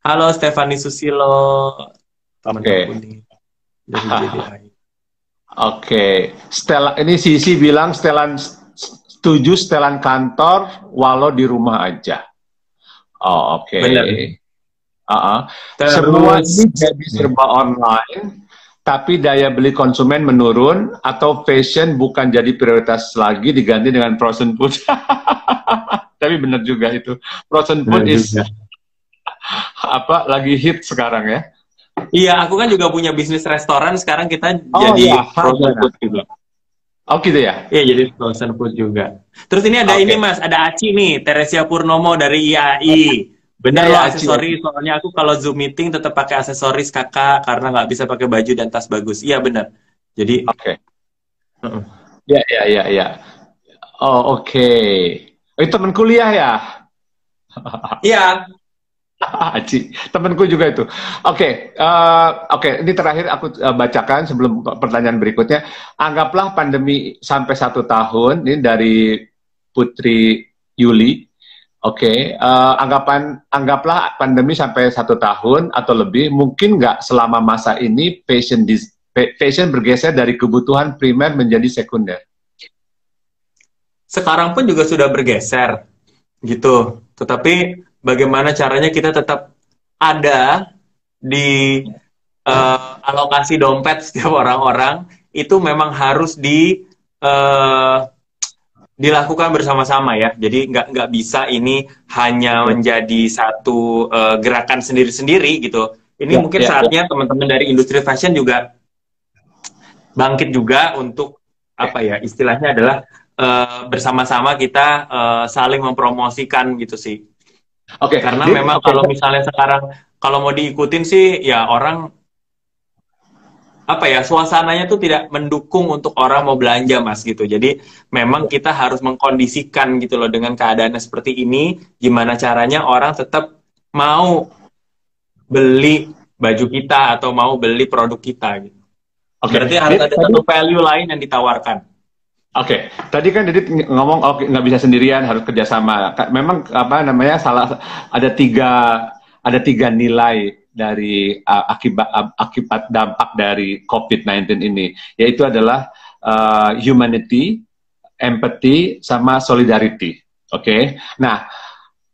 Halo Stefani Susilo, teman aku nih dari JDI. Oke, ini Sisi bilang setuju setelan kantor walau di rumah aja. Oh, oke. Semua ini jadi serba online, tapi daya beli konsumen menurun atau fashion bukan jadi prioritas lagi, diganti dengan frozen food. Tapi benar juga itu, frozen food apa lagi hit sekarang ya. Iya, aku kan juga punya bisnis restoran, sekarang kita jadi frozen food juga. Oh gitu ya? Iya, jadi frozen food juga. Terus ini ada ini Mas, ada Aci nih, Teresia Purnomo dari IAI. Benar ya, aksesoris, soalnya aku kalau Zoom meeting tetap pakai aksesoris kakak karena nggak bisa pakai baju dan tas bagus. Iya benar. Jadi ya. Oh oke. Itu teman kuliah ya? Iya. Aci, temanku juga itu. Oke, oke. Ini terakhir aku bacakan sebelum pertanyaan berikutnya. Anggaplah pandemi sampai 1 tahun. Ini dari Putri Yuli. Oke, anggaplah pandemi sampai 1 tahun atau lebih. Mungkin nggak selama masa ini fashion bergeser dari kebutuhan primer menjadi sekunder. Sekarang pun juga sudah bergeser gitu. Tetapi bagaimana caranya kita tetap ada di alokasi dompet setiap orang-orang itu memang harus eh, dilakukan bersama-sama ya. Jadi nggak bisa ini hanya menjadi satu gerakan sendiri-sendiri gitu. Ini Ya, mungkin ya. saatnya teman-teman dari industri fashion juga bangkit juga untuk apa ya istilahnya adalah bersama-sama kita saling mempromosikan gitu sih. Oke, Karena Dit, memang oke. kalau misalnya sekarang kalau mau diikutin sih ya orang apa ya suasananya tuh tidak mendukung untuk orang mau belanja mas gitu. Jadi memang kita harus mengkondisikan gitu loh dengan keadaannya seperti ini. Gimana caranya orang tetap mau beli baju kita atau mau beli produk kita gitu. Oke, Berarti harus Dit, ada tadi satu value lain yang ditawarkan. Oke, tadi kan Didit ngomong oke nggak bisa sendirian harus kerjasama. Memang apa namanya ada tiga ada tiga nilai dari akibat dampak dari COVID-19 ini, yaitu adalah humanity, empathy, sama solidarity. Oke, nah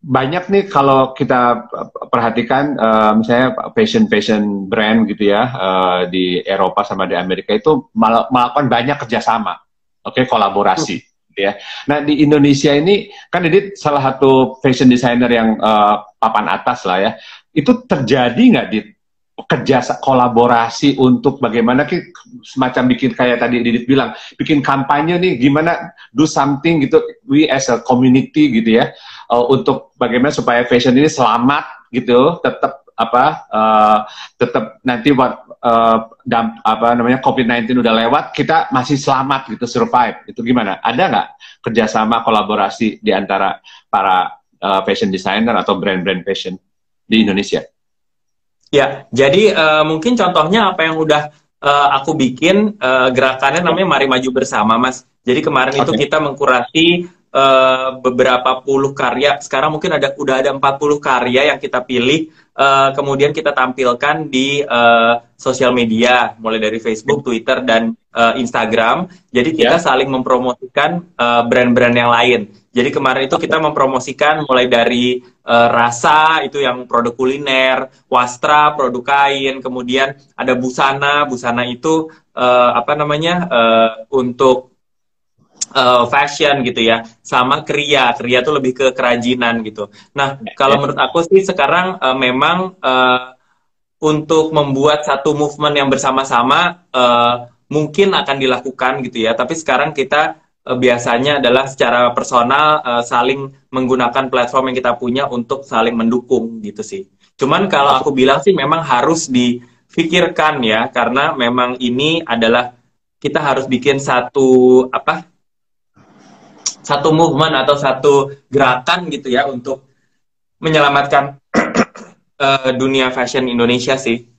banyak nih kalau kita perhatikan misalnya fashion brand gitu ya di Eropa sama di Amerika itu melakukan banyak kerjasama, oke, kolaborasi gitu ya. Nah di Indonesia ini kan ini salah satu fashion designer yang papan atas lah ya, itu terjadi nggak di kerja kolaborasi untuk bagaimana semacam bikin kayak tadi Didit bilang, bikin kampanye nih gimana do something gitu, we as a community gitu ya, untuk bagaimana supaya fashion ini selamat gitu, tetap tetap nanti apa namanya COVID-19 udah lewat kita masih selamat gitu, survive itu gimana, ada nggak kerjasama kolaborasi di antara para fashion designer atau brand-brand fashion di Indonesia? Ya, jadi mungkin contohnya apa yang udah aku bikin gerakannya namanya Mari Maju Bersama, Mas. Jadi kemarin itu Oke. kita mengkurasi beberapa puluh karya. Sekarang mungkin udah ada 40 karya yang kita pilih, kemudian kita tampilkan di sosial media, mulai dari Facebook, Twitter, dan Instagram. Jadi kita Ya. saling mempromosikan brand-brand yang lain. Jadi kemarin itu kita mempromosikan mulai dari rasa itu yang produk kuliner, wastra produk kain, kemudian ada busana, busana itu apa namanya untuk fashion gitu ya, sama kriya, kriya itu lebih ke kerajinan gitu. Nah kalau Ya. menurut aku sih sekarang memang untuk membuat satu movement yang bersama-sama mungkin akan dilakukan gitu ya. Tapi sekarang kita biasanya adalah secara personal saling menggunakan platform yang kita punya untuk saling mendukung gitu sih. Cuman kalau aku bilang sih memang harus difikirkan ya, karena memang ini adalah kita harus bikin satu apa? Satu movement atau satu gerakan gitu ya untuk menyelamatkan dunia fashion Indonesia sih.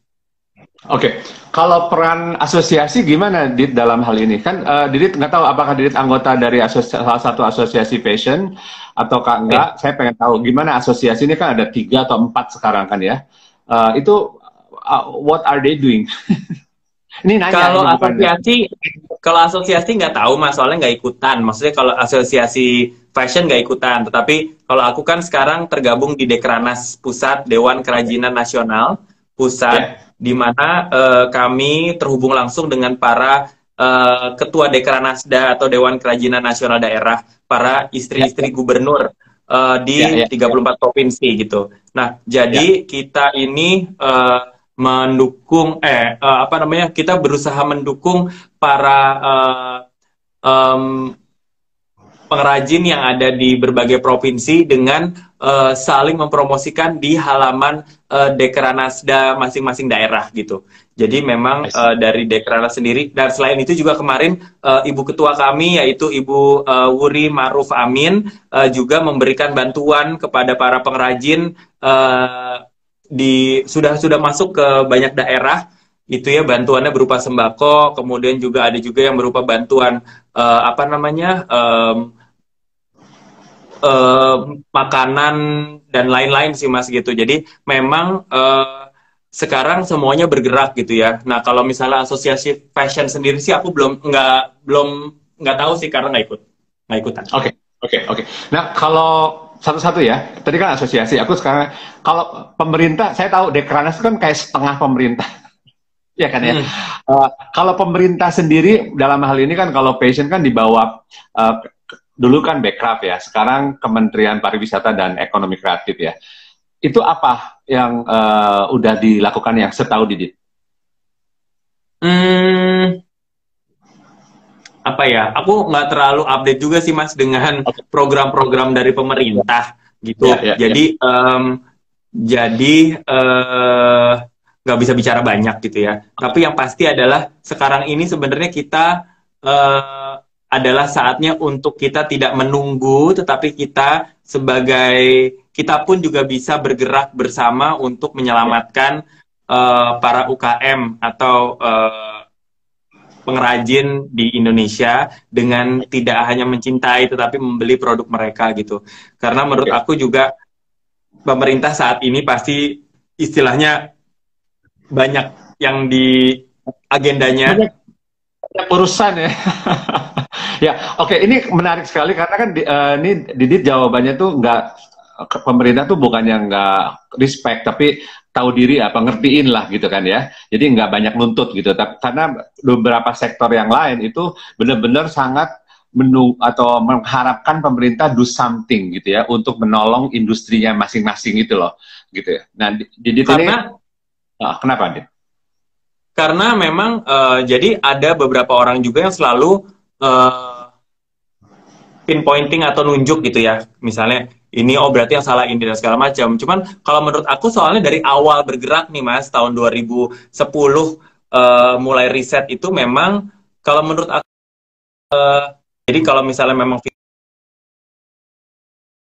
Oke, kalau peran asosiasi gimana Dit dalam hal ini? Kan Didit nggak tahu apakah Didit anggota dari salah satu asosiasi fashion ataukah enggak. Oke. Saya pengen tahu gimana asosiasi ini, kan ada 3 atau 4 sekarang kan ya. Itu what are they doing? Ini nanya, Kalau ini bukan. asosiasi, kalau asosiasi nggak tahu mas, soalnya nggak ikutan. Maksudnya kalau asosiasi fashion nggak ikutan. Tetapi kalau aku kan sekarang tergabung di Dekranas Pusat Dewan Kerajinan Nasional Pusat, Ya, di mana kami terhubung langsung dengan para ketua Dekranasda atau Dewan Kerajinan Nasional Daerah, para ya, istri-istri gubernur ya, di ya, ya, 34 provinsi gitu. Nah, ya. jadi kita ini mendukung apa namanya kita berusaha mendukung para em, pengrajin yang ada di berbagai provinsi dengan saling mempromosikan di halaman Dekranasda masing-masing daerah gitu. Jadi memang dari Dekranas sendiri, dan selain itu juga kemarin Ibu Ketua kami yaitu Ibu Wuri Ma'ruf Amin juga memberikan bantuan kepada para pengrajin sudah masuk ke banyak daerah itu ya, bantuannya berupa sembako, kemudian juga ada juga yang berupa bantuan apa namanya makanan dan lain-lain sih Mas gitu. Jadi memang sekarang semuanya bergerak gitu ya. Nah kalau misalnya asosiasi fashion sendiri sih aku belum tahu sih karena nggak ikutan. Oke. Nah kalau satu-satu ya, tadi kan asosiasi. Aku sekarang kalau pemerintah, saya tahu Dekranas kan kayak setengah pemerintah. Ya kan ya. Kalau pemerintah sendiri dalam hal ini kan kalau fashion kan di bawah dulu kan Bekraf ya, sekarang Kementerian Pariwisata dan Ekonomi Kreatif ya. Itu apa yang udah dilakukan yang setahu Didit? Apa ya? Aku nggak terlalu update juga sih Mas dengan program-program dari pemerintah gitu. Jadi nggak bisa bicara banyak gitu ya. Tapi yang pasti adalah sekarang ini sebenarnya kita adalah saatnya untuk kita tidak menunggu, tetapi kita pun juga bisa bergerak bersama untuk menyelamatkan para UKM atau pengrajin di Indonesia dengan tidak hanya mencintai tetapi membeli produk mereka gitu. Karena menurut aku juga pemerintah saat ini pasti istilahnya banyak yang di agendanya. Banyak urusan ya. Ya, oke, ini menarik sekali karena kan ini Didit jawabannya tuh pemerintah tuh bukannya nggak respect, tapi tahu diri apa ngertiin lah gitu kan ya. Jadi nggak banyak nuntut gitu. Karena beberapa sektor yang lain itu benar-benar sangat atau mengharapkan pemerintah do something gitu ya untuk menolong industrinya masing-masing gitu loh, gitu ya. Nah, Didit ini kenapa Didit? Karena memang jadi ada beberapa orang juga yang selalu pinpointing atau nunjuk gitu ya, misalnya ini berarti yang salah ini dan segala macam. Cuman kalau menurut aku soalnya dari awal bergerak nih Mas, tahun 2010 mulai riset itu memang kalau menurut aku jadi kalau misalnya memang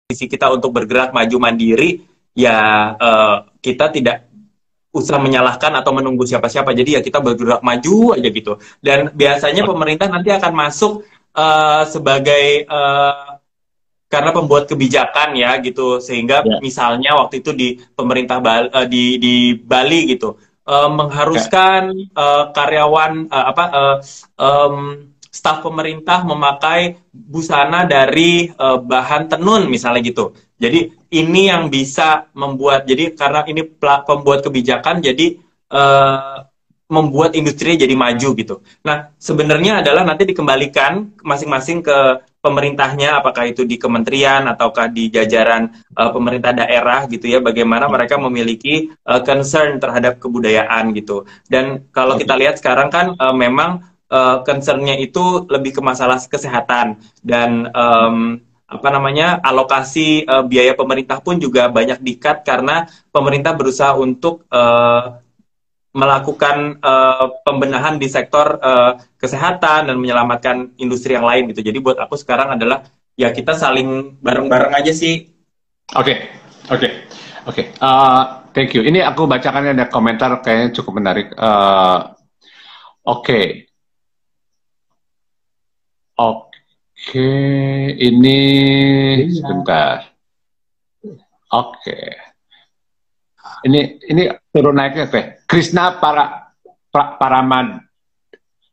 visi kita untuk bergerak maju mandiri ya kita tidak usah menyalahkan atau menunggu siapa-siapa. Jadi ya kita bergerak maju aja gitu. Dan biasanya pemerintah nanti akan masuk sebagai karena pembuat kebijakan ya gitu. Sehingga misalnya waktu itu di pemerintah di Bali gitu mengharuskan karyawan staf pemerintah memakai busana dari bahan tenun misalnya gitu. Jadi ini yang bisa membuat, jadi karena ini pembuat kebijakan, jadi membuat industri jadi maju gitu. Nah, sebenarnya adalah nanti dikembalikan masing-masing ke pemerintahnya, apakah itu di kementerian ataukah di jajaran pemerintah daerah gitu ya, bagaimana mereka memiliki concern terhadap kebudayaan gitu. Dan kalau kita lihat sekarang kan memang concernnya itu lebih ke masalah kesehatan dan apa namanya alokasi biaya pemerintah pun juga banyak di-cut karena pemerintah berusaha untuk melakukan pembenahan di sektor kesehatan dan menyelamatkan industri yang lain gitu. Jadi buat aku sekarang adalah ya kita saling bareng-bareng aja sih. Oke. Thank you. Ini aku bacakan ada komentar kayaknya cukup menarik. Oke, ini sebentar. Oke. Ini turun naiknya Krishna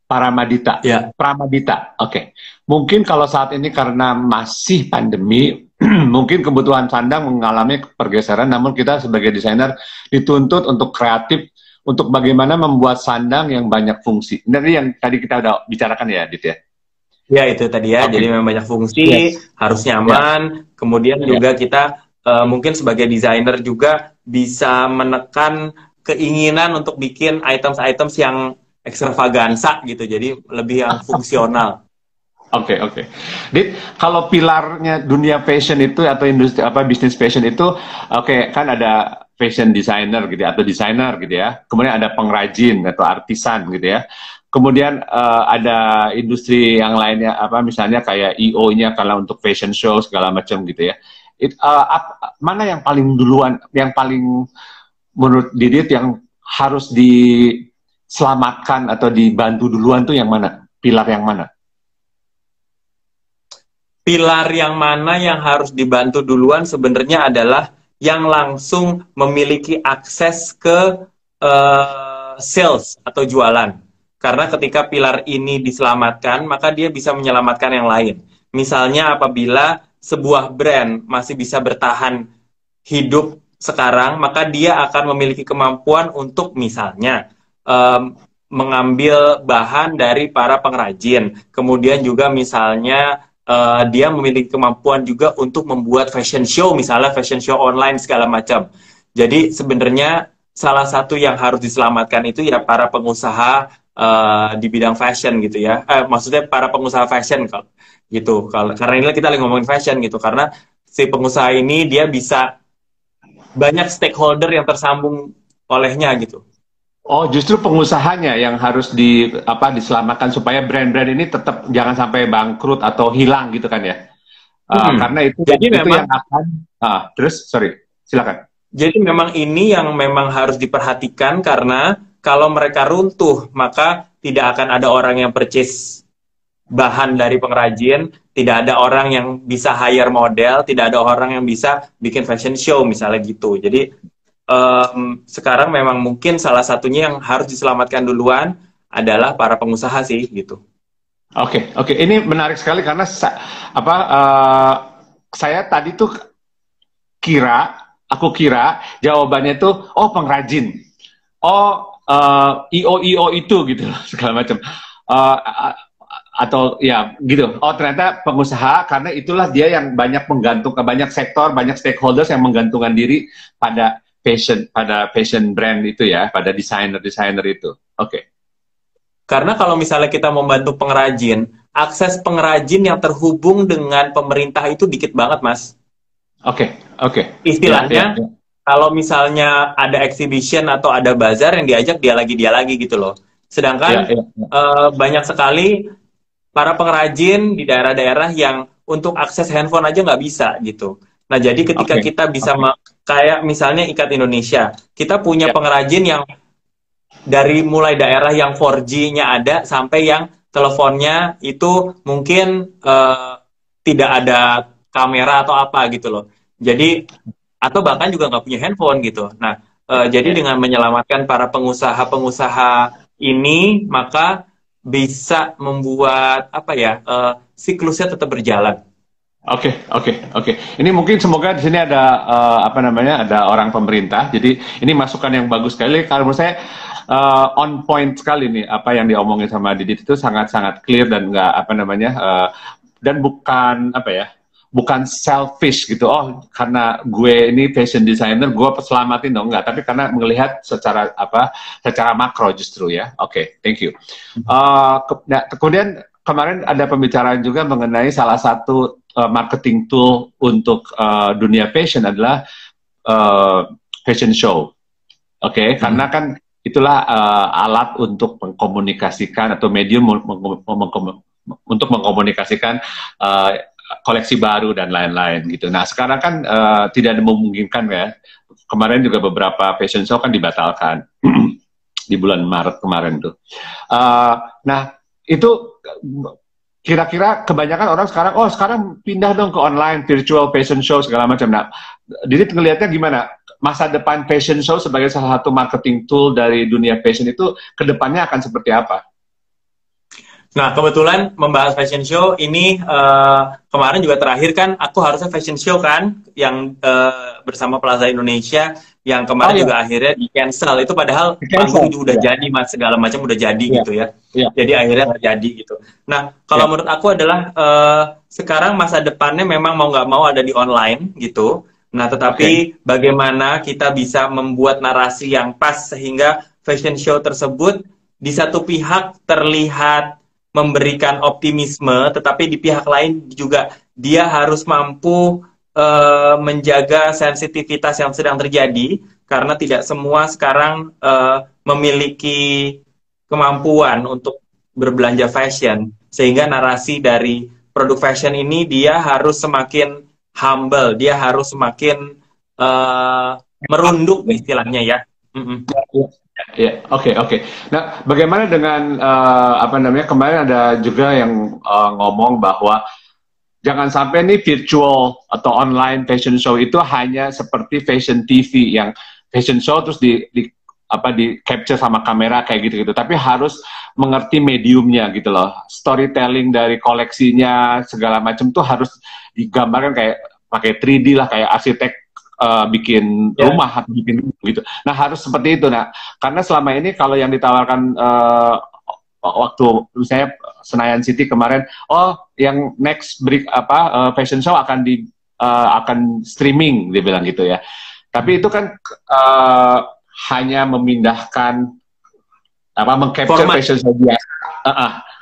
Pramadita. Pramadita. Oke. Mungkin kalau saat ini karena masih pandemi, mungkin kebutuhan sandang mengalami pergeseran, namun kita sebagai desainer dituntut untuk kreatif untuk bagaimana membuat sandang yang banyak fungsi. Ini yang tadi kita udah bicarakan ya, Dit ya? Ya, itu tadi ya. Jadi memang banyak fungsi, harus nyaman. Kemudian juga kita mungkin sebagai desainer juga bisa menekan keinginan untuk bikin items-items yang ekstravagansa gitu. Jadi lebih yang fungsional. Oke, oke. Dit, kalau pilarnya dunia fashion itu atau industri apa bisnis fashion itu, oke, kan ada fashion designer gitu ya, atau designer gitu ya. Kemudian ada pengrajin atau artisan gitu ya. Kemudian ada industri yang lainnya apa misalnya kayak IO-nya kalau untuk fashion show segala macam gitu ya. Mana yang paling duluan, yang paling menurut Didit yang harus diselamatkan atau dibantu duluan tuh yang mana? Pilar yang mana? Pilar yang mana yang harus dibantu duluan sebenarnya adalah yang langsung memiliki akses ke sales atau jualan. Karena ketika pilar ini diselamatkan, maka dia bisa menyelamatkan yang lain. Misalnya apabila sebuah brand masih bisa bertahan hidup sekarang, maka dia akan memiliki kemampuan untuk misalnya mengambil bahan dari para pengrajin. Kemudian juga misalnya dia memiliki kemampuan juga untuk membuat fashion show, misalnya fashion show online segala macam. Jadi sebenarnya salah satu yang harus diselamatkan itu ya para pengusaha di bidang fashion gitu ya. Maksudnya para pengusaha fashion kalau gitu. Karena ini kita lagi ngomongin fashion gitu. Karena si pengusaha ini dia bisa banyak stakeholder yang tersambung olehnya gitu. Oh, justru pengusahanya yang harus diselamatkan supaya brand-brand ini tetap jangan sampai bangkrut atau hilang gitu kan ya. Karena Jadi itu memang yang akan terus sorry, silakan. Jadi memang ini yang memang harus diperhatikan karena kalau mereka runtuh, maka tidak akan ada orang yang purchase bahan dari pengrajin, tidak ada orang yang bisa hire model, tidak ada orang yang bisa bikin fashion show misalnya gitu. Jadi sekarang memang mungkin salah satunya yang harus diselamatkan duluan adalah para pengusaha sih gitu. Oke, oke. Ini menarik sekali karena saya tadi tuh aku kira jawabannya tuh oh pengrajin, oh IO itu gitu loh segala macam. Atau ya gitu. Oh ternyata pengusaha karena itulah dia yang banyak banyak sektor, banyak stakeholders yang menggantungkan diri pada fashion brand itu ya, pada desainer itu. Oke. Karena kalau misalnya kita membantu pengrajin, akses pengrajin yang terhubung dengan pemerintah itu dikit banget, Mas. Oke, oke. Istilahnya, kalau misalnya ada exhibition atau ada bazar yang diajak dia lagi gitu loh. Sedangkan banyak sekali para pengrajin di daerah-daerah yang untuk akses handphone aja nggak bisa gitu. Nah, jadi ketika kita bisa kayak misalnya Ikat Indonesia, kita punya pengrajin yang dari mulai daerah yang 4G-nya ada sampai yang teleponnya itu mungkin tidak ada kamera atau apa gitu loh. Jadi atau bahkan juga nggak punya handphone gitu. Nah, jadi dengan menyelamatkan para pengusaha-pengusaha ini, maka bisa membuat apa ya siklusnya tetap berjalan. Oke. Ini mungkin semoga di sini ada ada orang pemerintah. Jadi ini masukan yang bagus sekali. Kalau menurut saya on point sekali nih apa yang diomongin sama Didit itu sangat-sangat clear dan nggak dan bukan selfish gitu. Oh, karena gue ini fashion designer, gue selamatin dong enggak. Tapi karena melihat secara makro justru ya. Oke, thank you. Kemudian kemarin ada pembicaraan juga mengenai salah satu marketing tool untuk dunia fashion adalah fashion show. Oke, karena kan itulah alat untuk mengkomunikasikan atau medium untuk mengkomunikasikan koleksi baru dan lain-lain gitu. Nah sekarang kan tidak memungkinkan ya. Kemarin juga beberapa fashion show kan dibatalkan di bulan Maret kemarin tuh. Nah itu kira-kira kebanyakan orang sekarang pindah dong ke online, virtual fashion show segala macam. Nah, Didit ngelihatnya gimana? Masa depan fashion show sebagai salah satu marketing tool dari dunia fashion itu kedepannya akan seperti apa? Nah, kebetulan membahas fashion show ini kemarin juga terakhir kan aku harusnya fashion show kan yang bersama Plaza Indonesia yang kemarin juga akhirnya di cancel. Itu padahal panggung udah jadi Mas, segala macam udah jadi gitu ya. Jadi akhirnya terjadi gitu. Nah, kalau menurut aku adalah sekarang masa depannya memang mau nggak mau ada di online gitu. Nah, tetapi bagaimana kita bisa membuat narasi yang pas sehingga fashion show tersebut di satu pihak terlihat memberikan optimisme, tetapi di pihak lain juga dia harus mampu menjaga sensitivitas yang sedang terjadi, karena tidak semua sekarang memiliki kemampuan untuk berbelanja fashion, sehingga narasi dari produk fashion ini dia harus semakin humble, dia harus semakin merunduk istilahnya ya. Mm-mm. Ya, oke, oke. Nah, bagaimana dengan apa namanya, kemarin ada juga yang ngomong bahwa jangan sampai nih virtual atau online fashion show itu hanya seperti fashion TV yang fashion show terus di capture sama kamera kayak gitu-gitu, tapi harus mengerti mediumnya gitu loh. Storytelling dari koleksinya segala macam tuh harus digambarkan kayak pakai 3D lah, kayak arsitek bikin Ya. rumah atau bikin gitu. Nah, harus seperti itu. Nah, karena selama ini kalau yang ditawarkan waktu misalnya Senayan City kemarin, oh yang next break fashion show akan streaming, dia bilang gitu ya. Tapi itu kan hanya memindahkan mengcapture Format. fashion show biasa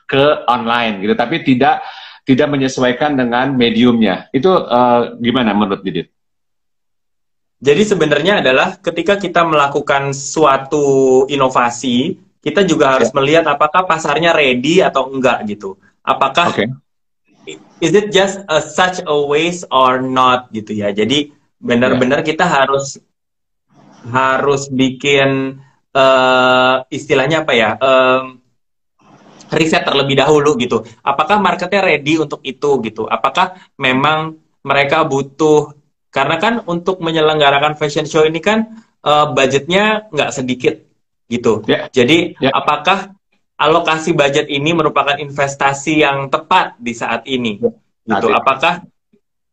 ke online gitu, tapi tidak menyesuaikan dengan mediumnya. Itu gimana menurut Didit? Jadi sebenarnya adalah ketika kita melakukan suatu inovasi, kita juga harus Ya, melihat apakah pasarnya ready atau enggak gitu. Apakah oke. is it just such a waste or not gitu ya. Jadi Ya, benar-benar kita harus bikin istilahnya apa ya? Riset terlebih dahulu gitu. Apakah marketnya ready untuk itu gitu? Apakah memang mereka butuh, karena kan untuk menyelenggarakan fashion show ini kan budgetnya nggak sedikit gitu. ya, Jadi ya. apakah alokasi budget ini merupakan investasi yang tepat di saat ini Ya. gitu? Saat ini.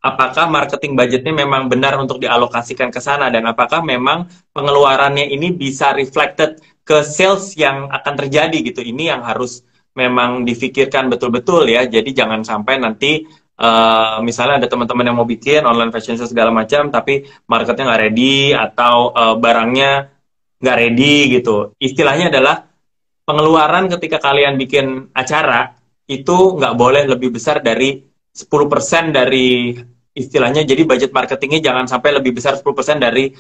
Apakah marketing budgetnya memang benar untuk dialokasikan ke sana, dan apakah memang pengeluarannya ini bisa reflected ke sales yang akan terjadi gitu. Ini yang harus memang difikirkan betul-betul ya. Jadi jangan sampai nanti misalnya ada teman-teman yang mau bikin online fashion show segala macam, tapi marketnya nggak ready atau barangnya nggak ready gitu. Istilahnya adalah pengeluaran ketika kalian bikin acara itu nggak boleh lebih besar dari 10% dari istilahnya, jadi budget marketingnya jangan sampai lebih besar 10% dari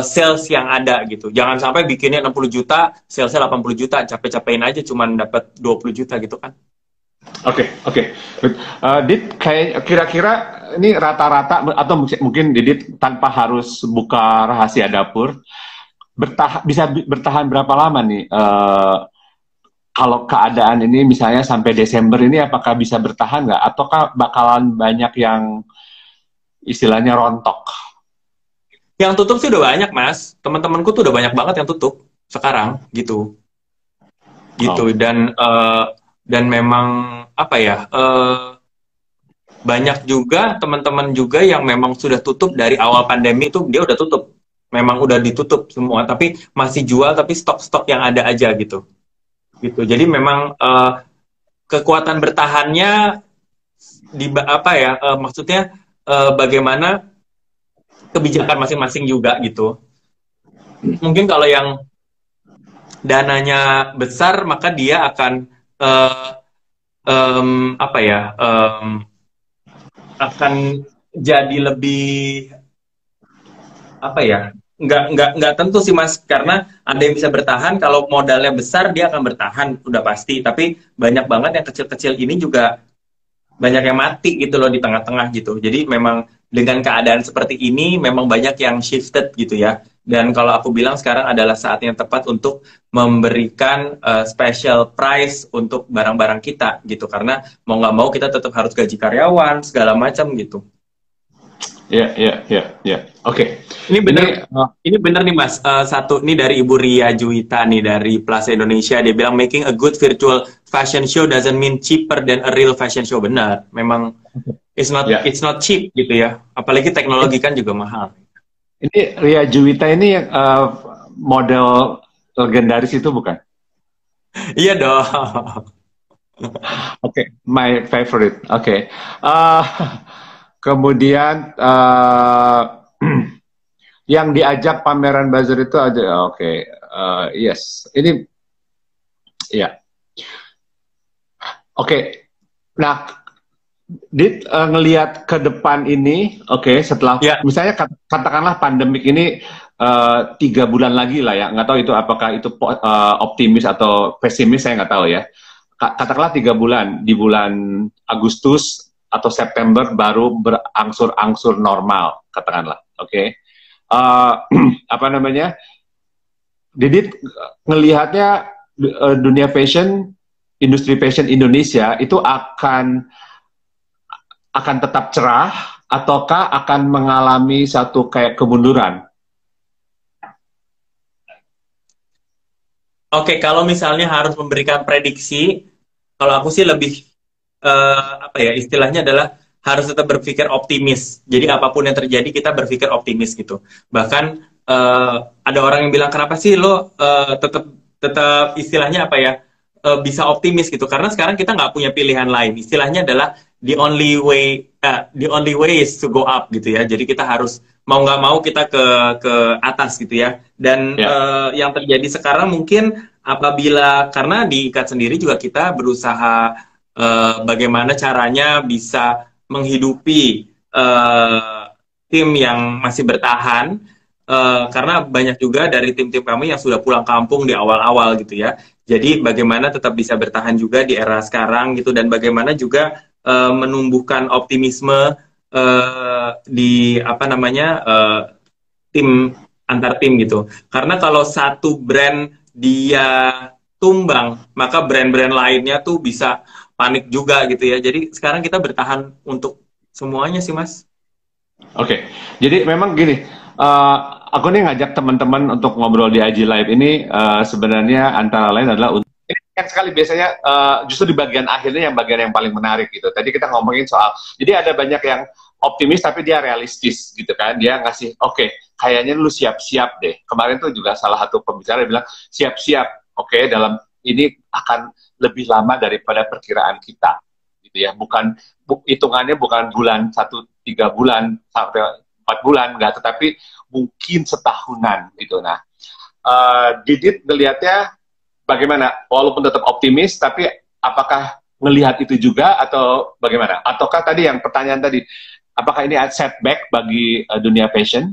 sales yang ada gitu. Jangan sampai bikinnya 60 juta, salesnya 80 juta, capek-capekin aja cuman dapat 20 juta gitu kan. Oke, oke. Dit, kayak kira-kira ini rata-rata atau mungkin Didit tanpa harus buka rahasia dapur, bisa bertahan berapa lama nih? Kalau keadaan ini misalnya sampai Desember ini, apakah bisa bertahan nggak? Ataukah bakalan banyak yang istilahnya rontok? Yang tutup sih udah banyak, Mas. Teman-temanku tuh udah banyak banget yang tutup sekarang gitu. Gitu Oh, dan memang apa ya? Banyak juga teman-teman juga yang memang sudah tutup dari awal pandemi itu, dia udah tutup. Memang udah ditutup semua, tapi masih jual, tapi stok-stok yang ada aja gitu. Gitu. Jadi memang kekuatan bertahannya di apa ya? Maksudnya bagaimana kebijakan masing-masing juga gitu. Mungkin kalau yang dananya besar, maka dia akan apa ya? Akan jadi lebih apa ya, nggak tentu sih Mas, karena ada yang bisa bertahan kalau modalnya besar, dia akan bertahan udah pasti, tapi banyak banget yang kecil-kecil ini juga banyak yang mati gitu loh di tengah-tengah gitu. Jadi memang dengan keadaan seperti ini memang banyak yang shifted gitu ya. Dan kalau aku bilang sekarang adalah saat yang tepat untuk memberikan special price untuk barang-barang kita gitu, karena mau nggak mau kita tetap harus gaji karyawan segala macam gitu. ya, ya, ya, ya. Oke. Ini bener, Ini ini bener nih Mas. Satu nih dari Ibu Ria Juwita nih dari Plaza Indonesia. Dia bilang making a good virtual fashion show doesn't mean cheaper than a real fashion show. Benar, memang ya. it's not cheap gitu ya. Apalagi teknologi kan juga mahal. Ini Ria Juwita ini yang model legendaris itu bukan? Iya dong. Oke, my favorite. Oke. Eh, kemudian yang diajak pameran buzzer itu ada. Oke. Yes. Ini ya. Oke. Nah, Dit, ngelihat ke depan ini, setelah Ya. misalnya katakanlah pandemik ini 3 bulan lagi lah ya, nggak tahu itu apakah itu optimis atau pesimis, saya nggak tahu ya. Katakanlah 3 bulan, di bulan Agustus atau September baru berangsur-angsur normal, katakanlah, oke. Apa namanya? Didit ngelihatnya dunia fashion, industri fashion Indonesia itu akan tetap cerah ataukah akan mengalami satu kayak kemunduran? Oke, kalau misalnya harus memberikan prediksi, kalau aku sih lebih apa ya istilahnya adalah harus tetap berpikir optimis. Jadi apapun yang terjadi kita berpikir optimis gitu. Bahkan ada orang yang bilang kenapa sih lo tetap tetap istilahnya apa ya bisa optimis gitu? Karena sekarang kita nggak punya pilihan lain. Istilahnya adalah the only way is to go up gitu ya. Jadi kita harus mau nggak mau kita ke atas gitu ya. Dan yang terjadi sekarang mungkin apabila karena di IKAT sendiri juga kita berusaha bagaimana caranya bisa menghidupi tim yang masih bertahan karena banyak juga dari tim-tim kami yang sudah pulang kampung di awal-awal gitu ya. Jadi bagaimana tetap bisa bertahan juga di era sekarang gitu dan bagaimana juga menumbuhkan optimisme di apa namanya tim antar tim gitu. Karena kalau satu brand dia tumbang, maka brand-brand lainnya tuh bisa panik juga gitu ya. Jadi sekarang kita bertahan untuk semuanya sih, Mas. Oke, jadi memang gini, aku nih ngajak teman-teman untuk ngobrol di IG Live ini sebenarnya antara lain adalah ini kan sekali biasanya justru di bagian akhirnya yang bagian yang paling menarik gitu. Tadi kita ngomongin soal, jadi ada banyak yang optimis tapi dia realistis gitu kan, dia ngasih kayaknya lu siap-siap deh. Kemarin tuh juga salah satu pembicara bilang siap-siap, dalam ini akan lebih lama daripada perkiraan kita gitu ya, bukan hitungannya bukan bulan 1-3 bulan sampai 4 bulan enggak, tetapi mungkin setahunan gitu. Nah, Didit ngelihatnya bagaimana? Walaupun tetap optimis, tapi apakah melihat itu juga atau bagaimana? Ataukah tadi yang pertanyaan tadi, apakah ini setback bagi dunia fashion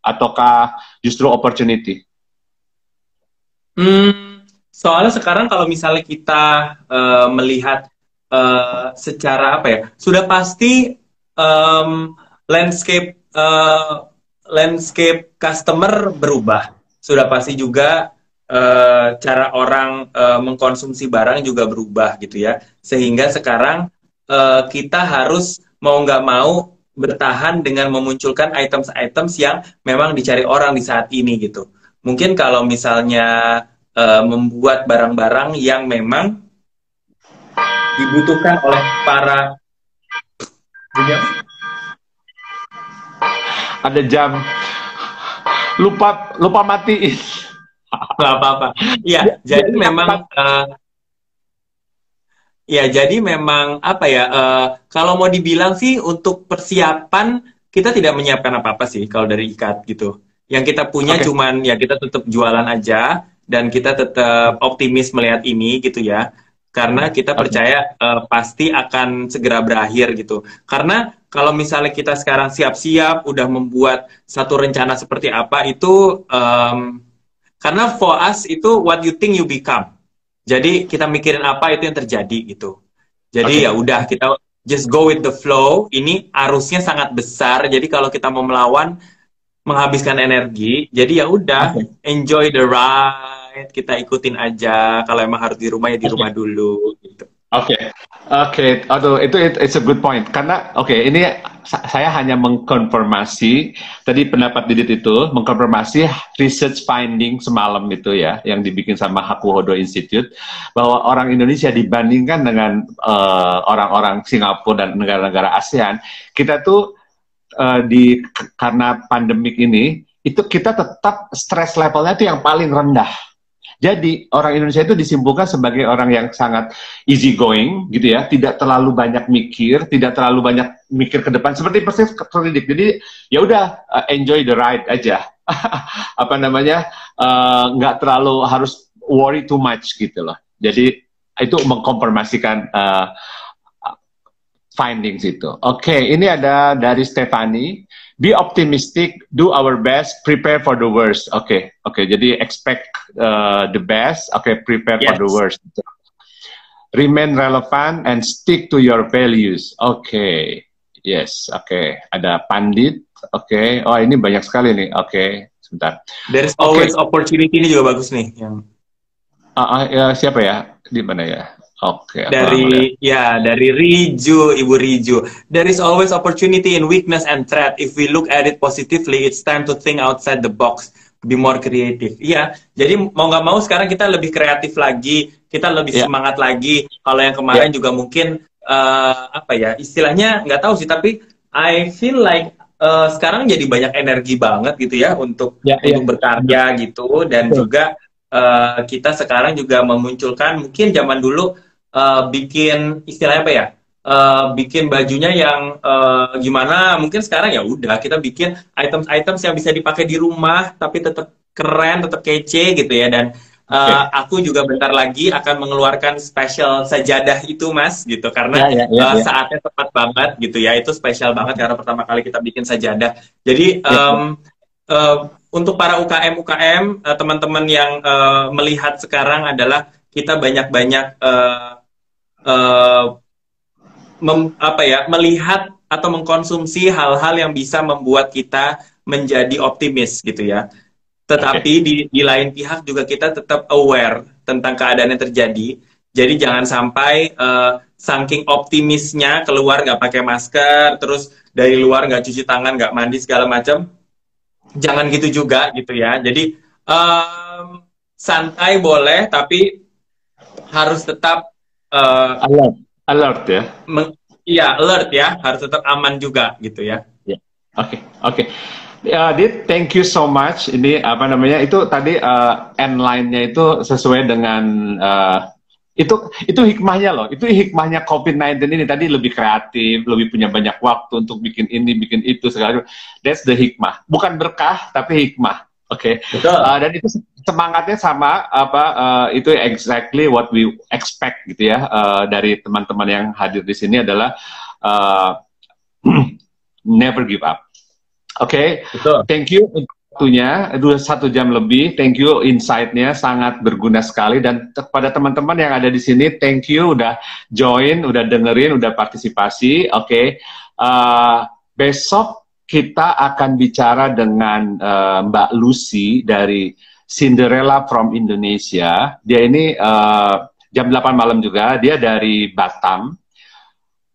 ataukah justru opportunity? Soalnya sekarang kalau misalnya kita melihat secara apa ya, sudah pasti landscape landscape customer berubah. Sudah pasti juga cara orang mengkonsumsi barang juga berubah gitu ya. Sehingga sekarang kita harus mau nggak mau bertahan dengan memunculkan items-items yang memang dicari orang di saat ini gitu. Mungkin kalau misalnya membuat barang-barang yang memang dibutuhkan oleh para ada jam lupa matiin. Nggak apa-apa. Iya, jadi memang jadi memang apa ya? Kalau mau dibilang sih untuk persiapan kita tidak menyiapkan apa-apa sih kalau dari IKAT gitu. Yang kita punya cuman ya kita tetap jualan aja dan kita tetap optimis melihat ini gitu ya. Karena kita percaya pasti akan segera berakhir gitu. Karena kalau misalnya kita sekarang siap-siap udah membuat satu rencana seperti apa itu karena for us itu what you think you become. Jadi kita mikirin apa itu yang terjadi gitu. Jadi ya udah kita just go with the flow. Ini arusnya sangat besar. Jadi kalau kita mau melawan menghabiskan energi, jadi ya udah enjoy the ride. Kita ikutin aja. Kalau emang harus di rumah ya di rumah dulu gitu. Aduh, it's a good point. Karena ini saya hanya mengkonfirmasi tadi pendapat Didit itu, mengkonfirmasi research finding semalam itu ya, yang dibikin sama Hakuhodo Institute, bahwa orang Indonesia dibandingkan dengan orang-orang Singapura dan negara-negara ASEAN, kita tuh karena pandemik ini, itu kita tetap stress levelnya itu yang paling rendah. Jadi orang Indonesia itu disimpulkan sebagai orang yang sangat easy going gitu ya, tidak terlalu banyak mikir, tidak terlalu banyak mikir ke depan seperti persis Dik. Jadi ya udah enjoy the ride aja. Apa namanya? Nggak terlalu harus worry too much gitu loh. Jadi itu mengkonfirmasikan findings itu. Oke, ini ada dari Stefani. Be optimistic, do our best, prepare for the worst. Oke, jadi expect the best, prepare for the worst. Remain relevant and stick to your values. Yes, ada Pandit. Oh ini banyak sekali nih. Sebentar. There is always opportunity, ini juga bagus nih. Yang siapa ya? Di mana ya? Dari Riju, Ibu Riju. There is always opportunity in weakness and threat. If we look at it positively, it's time to think outside the box, be more creative. Iya, jadi mau nggak mau sekarang kita lebih kreatif lagi, kita lebih semangat lagi. Kalau yang kemarin juga mungkin istilahnya nggak tahu sih, tapi I feel like sekarang jadi banyak energi banget gitu ya untuk berkarya gitu, dan juga kita sekarang juga memunculkan, mungkin zaman dulu bikin istilahnya apa ya, bikin bajunya yang gimana, mungkin sekarang ya udah kita bikin items yang bisa dipakai di rumah tapi tetap keren, tetap kece gitu ya. Dan aku juga bentar lagi akan mengeluarkan special sajadah itu, Mas, gitu, karena saatnya tepat banget gitu ya. Itu spesial banget karena pertama kali kita bikin sajadah. Jadi untuk para UKM teman-teman yang melihat sekarang adalah kita banyak-banyak melihat atau mengkonsumsi hal-hal yang bisa membuat kita menjadi optimis gitu ya. Tetapi di lain pihak juga kita tetap aware tentang keadaan yang terjadi. Jadi jangan sampai saking optimisnya keluar nggak pakai masker, terus dari luar nggak cuci tangan, nggak mandi segala macam. Jangan gitu juga gitu ya. Jadi santai boleh, tapi harus tetap alert ya. Iya, alert ya, harus tetap aman juga gitu ya. Oke. Dit, thank you so much. Ini apa namanya? Itu tadi end line-nya itu sesuai dengan itu hikmahnya loh. Itu hikmahnya COVID-19 ini, tadi lebih kreatif, lebih punya banyak waktu untuk bikin ini, bikin itu segala. That's the hikmah. Bukan berkah tapi hikmah. Dan itu semangatnya sama itu exactly what we expect gitu ya, dari teman-teman yang hadir di sini adalah never give up. Thank you untuk waktunya, 1 jam lebih. Thank you, insight-nya sangat berguna sekali. Dan kepada teman-teman yang ada di sini, thank you udah join, udah dengerin, udah partisipasi. Besok kita akan bicara dengan Mbak Lucy dari Cinderella from Indonesia. Dia ini jam 8 malam juga, dia dari Batam.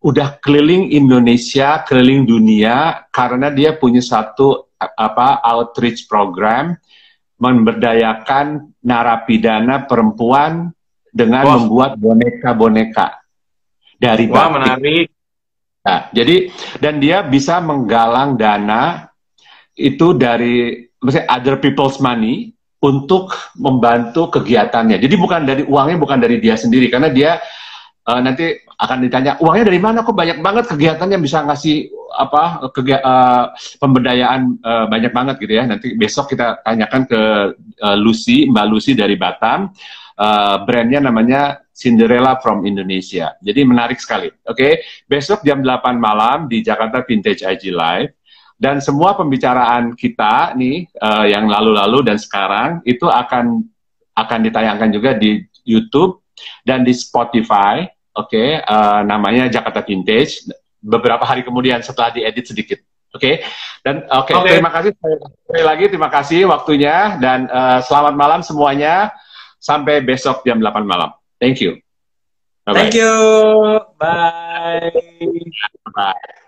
Udah keliling Indonesia, keliling dunia, karena dia punya satu outreach program memberdayakan narapidana perempuan dengan membuat boneka-boneka dari batik. Menarik. Nah, jadi dan dia bisa menggalang dana itu dari other people's money untuk membantu kegiatannya. Jadi uangnya bukan dari dia sendiri, karena dia nanti akan ditanya uangnya dari mana, kok banyak banget kegiatannya, bisa ngasih pemberdayaan banyak banget gitu ya. Nanti besok kita tanyakan ke Mbak Lucy dari Batam. Brandnya namanya Cinderella from Indonesia. Jadi menarik sekali. Besok jam 8 malam di Jakarta Vintage IG Live. Dan semua pembicaraan kita nih yang lalu-lalu dan sekarang itu akan ditayangkan juga di YouTube dan di Spotify. Namanya Jakarta Vintage. Beberapa hari kemudian setelah diedit sedikit. Terima kasih sekali lagi, terima kasih waktunya, dan selamat malam semuanya. Sampai besok jam 8 malam. Thank you. Bye-bye. Thank you. Bye. Bye.